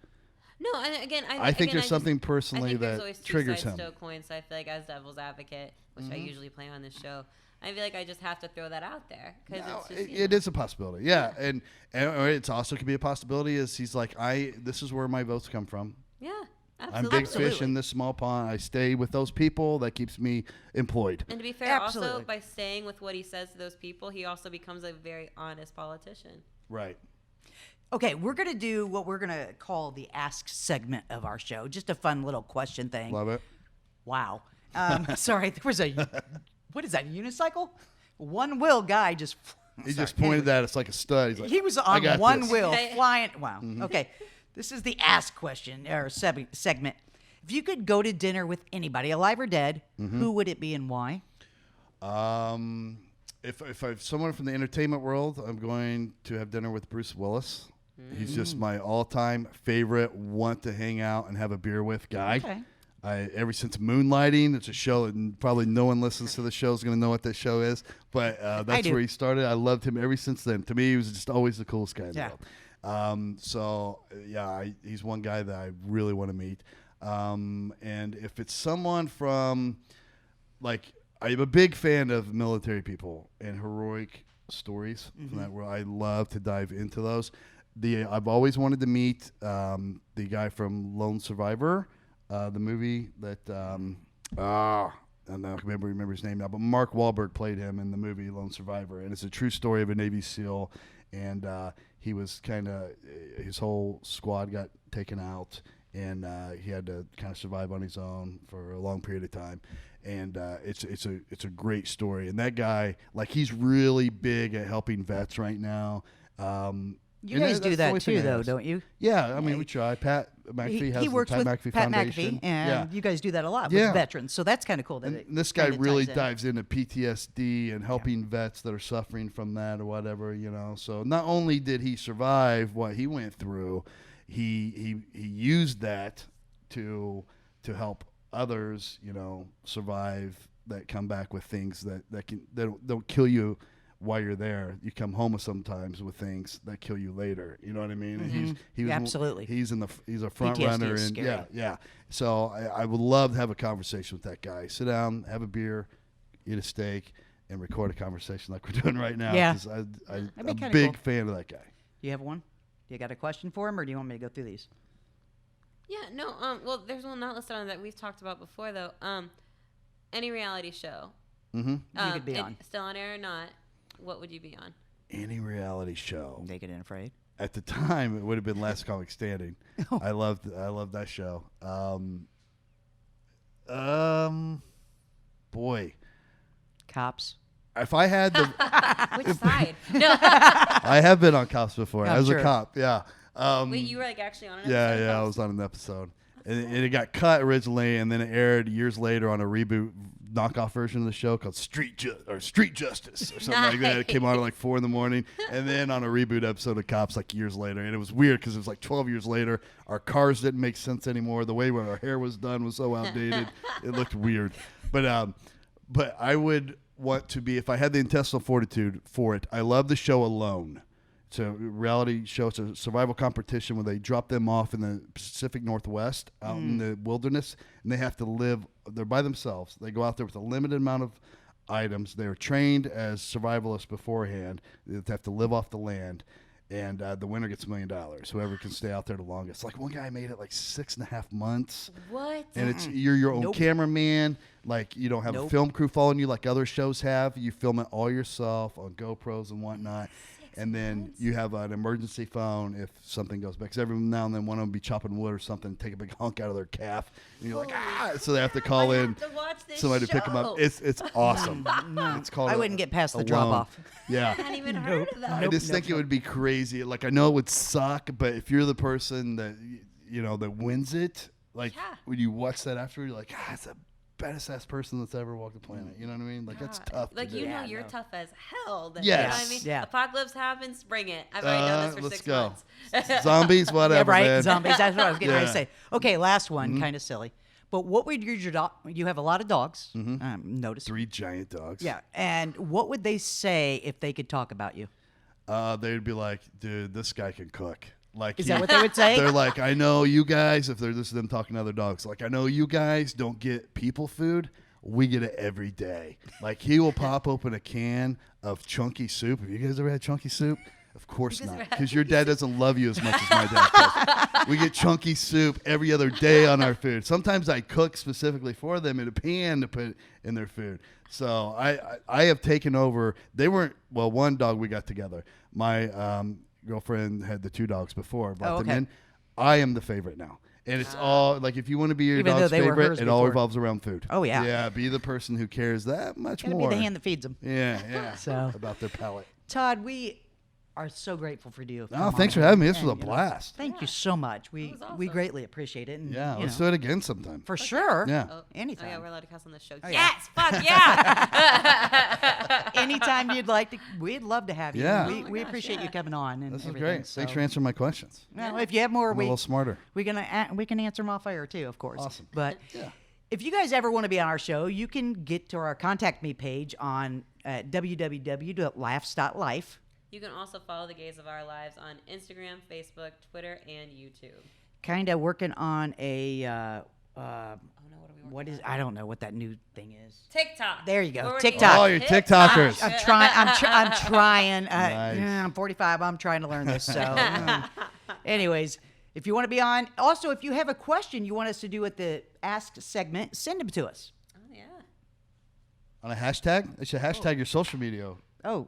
No, and again, I think there's something I personally think there's that always two triggers sides him. to a coin. So I feel like as devil's advocate, which I usually play on this show, I feel like I just have to throw that out there because No, it's just, it is a possibility. Yeah, and it's also could be a possibility is he's like this is where my votes come from. Yeah, I'm absolutely. big fish in this small pond. I stay with those people. That keeps me employed. And to be fair, also Absolutely. by staying with what he says to those people, he also becomes a very honest politician. Right. Okay, we're going to do what we're going to call the Ask segment of our show. Just a fun little question thing. Love it. Wow. Sorry, there was what is that, unicycle? One-wheel guy just... He sorry. just pointed that it's like a stud. He's like, He was "I on got one this." wheel Okay. flying. Wow. Okay. This is the Ask question or segment. If you could go to dinner with anybody, alive or dead, who would it be and why? If I've someone from the entertainment world, I'm going to have dinner with Bruce Willis. He's just my all-time favorite, want to hang out and have a beer with guy. Okay. Ever since Moonlighting, it's a show that probably no one listens to the show is going to know what that show is, but that's do. where he started. I loved him ever since then. To me, he was just always the coolest guy in the Yeah. world. He's one guy that I really want to meet. And if it's someone from, like, I'm a big fan of military people and heroic stories from that world. I love to dive into those. I've always wanted to meet the guy from Lone Survivor, the movie that I don't remember his name now, but Mark Wahlberg played him in the movie Lone Survivor, and it's a true story of a Navy SEAL, and he was his whole squad got taken out, and he had to kind of survive on his own for a long period of time. And it's a great story, and that guy, like, he's really big at helping vets right now. You And guys that's do the only that thing too, I though, ask. don't you? Yeah, I mean, we try. Pat McAfee has He the works Pat with McAfee Pat Foundation. McAfee, and you guys do that a lot Yeah. with veterans. So that's kind of cool. That it And this guy kinda really ties in. dives into PTSD and helping vets that are suffering from that or whatever, So not only did he survive what he went through, he used that to help others, survive that come back with things that don't kill you while you're there. You come home with sometimes with things that kill you later. You know what I mean? And he was, Absolutely. He's a front PTSD runner, is and scary. yeah. So I would love to have a conversation with that guy. Sit down, have a beer, eat a steak, and record a conversation like we're doing right now. Yeah. 'Cause I'm be a kinda big cool. fan of that guy. You have one? Do you got a question for him, or do you want me to go through these? Yeah, no. Well, there's one not listed on that we've talked about before, though. Any reality show. You could be on. Still on air or not? What would you be on? Any reality show. Naked and Afraid. At the time, it would have been Last Comic Standing. I loved that show. Boy, Cops. if I had the, Which side? No. I have been on Cops before. I'm I was sure. a cop. Yeah. Wait, you were like actually on an episode? Yeah, of I Cops? was on an episode, and it got cut originally, and then it aired years later on a reboot knockoff version of the show called Street Justice or something like that. It came on at like 4 a.m, and then on a reboot episode of Cops like years later, and it was weird because it was like 12 years later. Our cars didn't make sense anymore. The way our hair was done was so outdated. It looked weird, but I would want to be, if I had the intestinal fortitude for it. I love the show Alone. It's a reality show. It's a survival competition where they drop them off in the Pacific Northwest out in the wilderness, and they have to live. They're by themselves. They go out there with a limited amount of items. They were trained as survivalists beforehand. They have to live off the land, and the winner gets $1 million. Whoever can stay out there the longest. Like one guy made it like 6.5 months. What? And it's you're your own cameraman. Like you don't have a film crew following you like other shows have. You film it all yourself on GoPros and whatnot. And then you have an emergency phone if something goes bad. Because every now and then one of them will be chopping wood or something, take a big hunk out of their calf, and you're like, ah! So they have to call in somebody to pick them up. It's awesome. It's called. I wouldn't get past the Alone. drop off. Yeah. I hadn't even heard of that. I just think it would be crazy. Like I know it would suck, but if you're the person that that wins it, like when you watch that after, you're like, it's the baddest ass person that's ever walked the planet. You know what I mean? Like that's tough. Like to do. you're tough as hell. Then, Yes. You know what I mean? Yeah. Apocalypse happens, bring it. I've already done this for let's 6 go. months. Zombies, whatever. Yeah, right. Man. Zombies. That's what I was getting ready to Yeah. say. Okay, last one, kind of silly. But what would your dog? You have a lot of dogs. Notice. 3 giant dogs. Yeah. And what would they say if they could talk about you? They'd be like, dude, this guy can cook. Like, Is that what they would say? They're like, I know you guys, if they're just them talking to other dogs, like, I know you guys don't get people food. We get it every day. Like, he will pop open a can of chunky soup. Have you guys ever had chunky soup? Of course not, because your dad doesn't love you as much as my dad does. We get chunky soup every other day on our food. Sometimes I cook specifically for them in a pan to put in their food. So I have taken over. They weren't, well, one dog we got together. My girlfriend had the 2 dogs before, brought them in. I am the favorite now. And it's all, like, if you want to be your Even though dog's they were favorite, hers it all before. revolves around food. Oh, yeah. Yeah, be the person who cares that much Gotta more. be the hand that feeds them. Yeah. So- about their palate. Todd, we are so grateful for you. Oh, thanks for having me. This was a blast. Thank you so much. We was awesome. we greatly appreciate it. And, Yeah, you let's know, do it again sometime. for sure. Yeah. Anytime. Oh, yeah, we're allowed to cuss on this show. Oh, yeah. Yes, fuck yeah. Anytime you'd like to, we'd love to have you. Yeah. We, Oh my we gosh, appreciate yeah. you coming on. And This is everything, great. So. Thanks for answering my questions. Well, if you have more, I'm a we little smarter. we can answer them off air too, of course. Awesome. But Yeah. if you guys ever want to be on our show, you can get to our contact me page on www.laughs.life. You can also follow the Gays of Our Lives on Instagram, Facebook, Twitter, and YouTube. Kind of working on a Oh no, what are we working what is on? I don't know what that new thing is. TikTok. There you go. We're working TikTok. on Oh, you're TikTokers. I'm trying. I'm trying. Nice. Yeah, I'm 45. I'm trying to learn this. So, anyways, if you want to be on, also if you have a question you want us to do at the Ask segment, send them to us. Oh yeah. On a hashtag? It should hashtag your social media. Oh,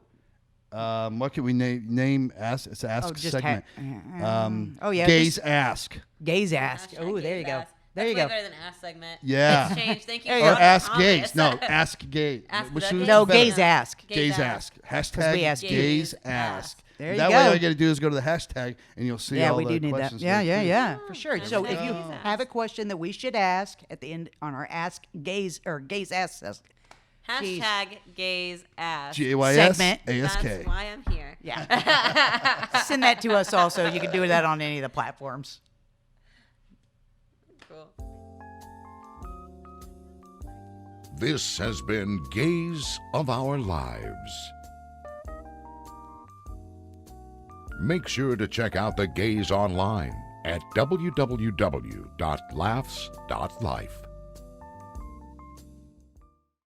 What can we name? Ask. It's an Ask just segment. oh yeah. Gays just Ask. Gays ask. Hashtag Oh, there Gays you go. Ask. There That's you way go. better than Ask segment. Yeah. It's changed. Thank you. There for you Or go. Ask Thomas. Gays. No, Ask Gay. Ask Which the is gays. No, better? gays ask. Gays Ask. Hashtag we ask Gays gays. Ask. There you that go. way, all you got to do is go to the hashtag, and you'll see Yeah, all we the do need that. questions. Yeah, there, yeah, too. yeah, for sure. There So we if go. you Gays have a ask. question that we should ask at the end on our Ask Gays or Gays Ask Hashtag Gays Ask. GAYS Segment. ASK. That's why I'm here. yeah, send that to us also. You can do that on any of the platforms. Cool. This has been Gays of Our Lives. Make sure to check out the Gays online at www.laughs.life.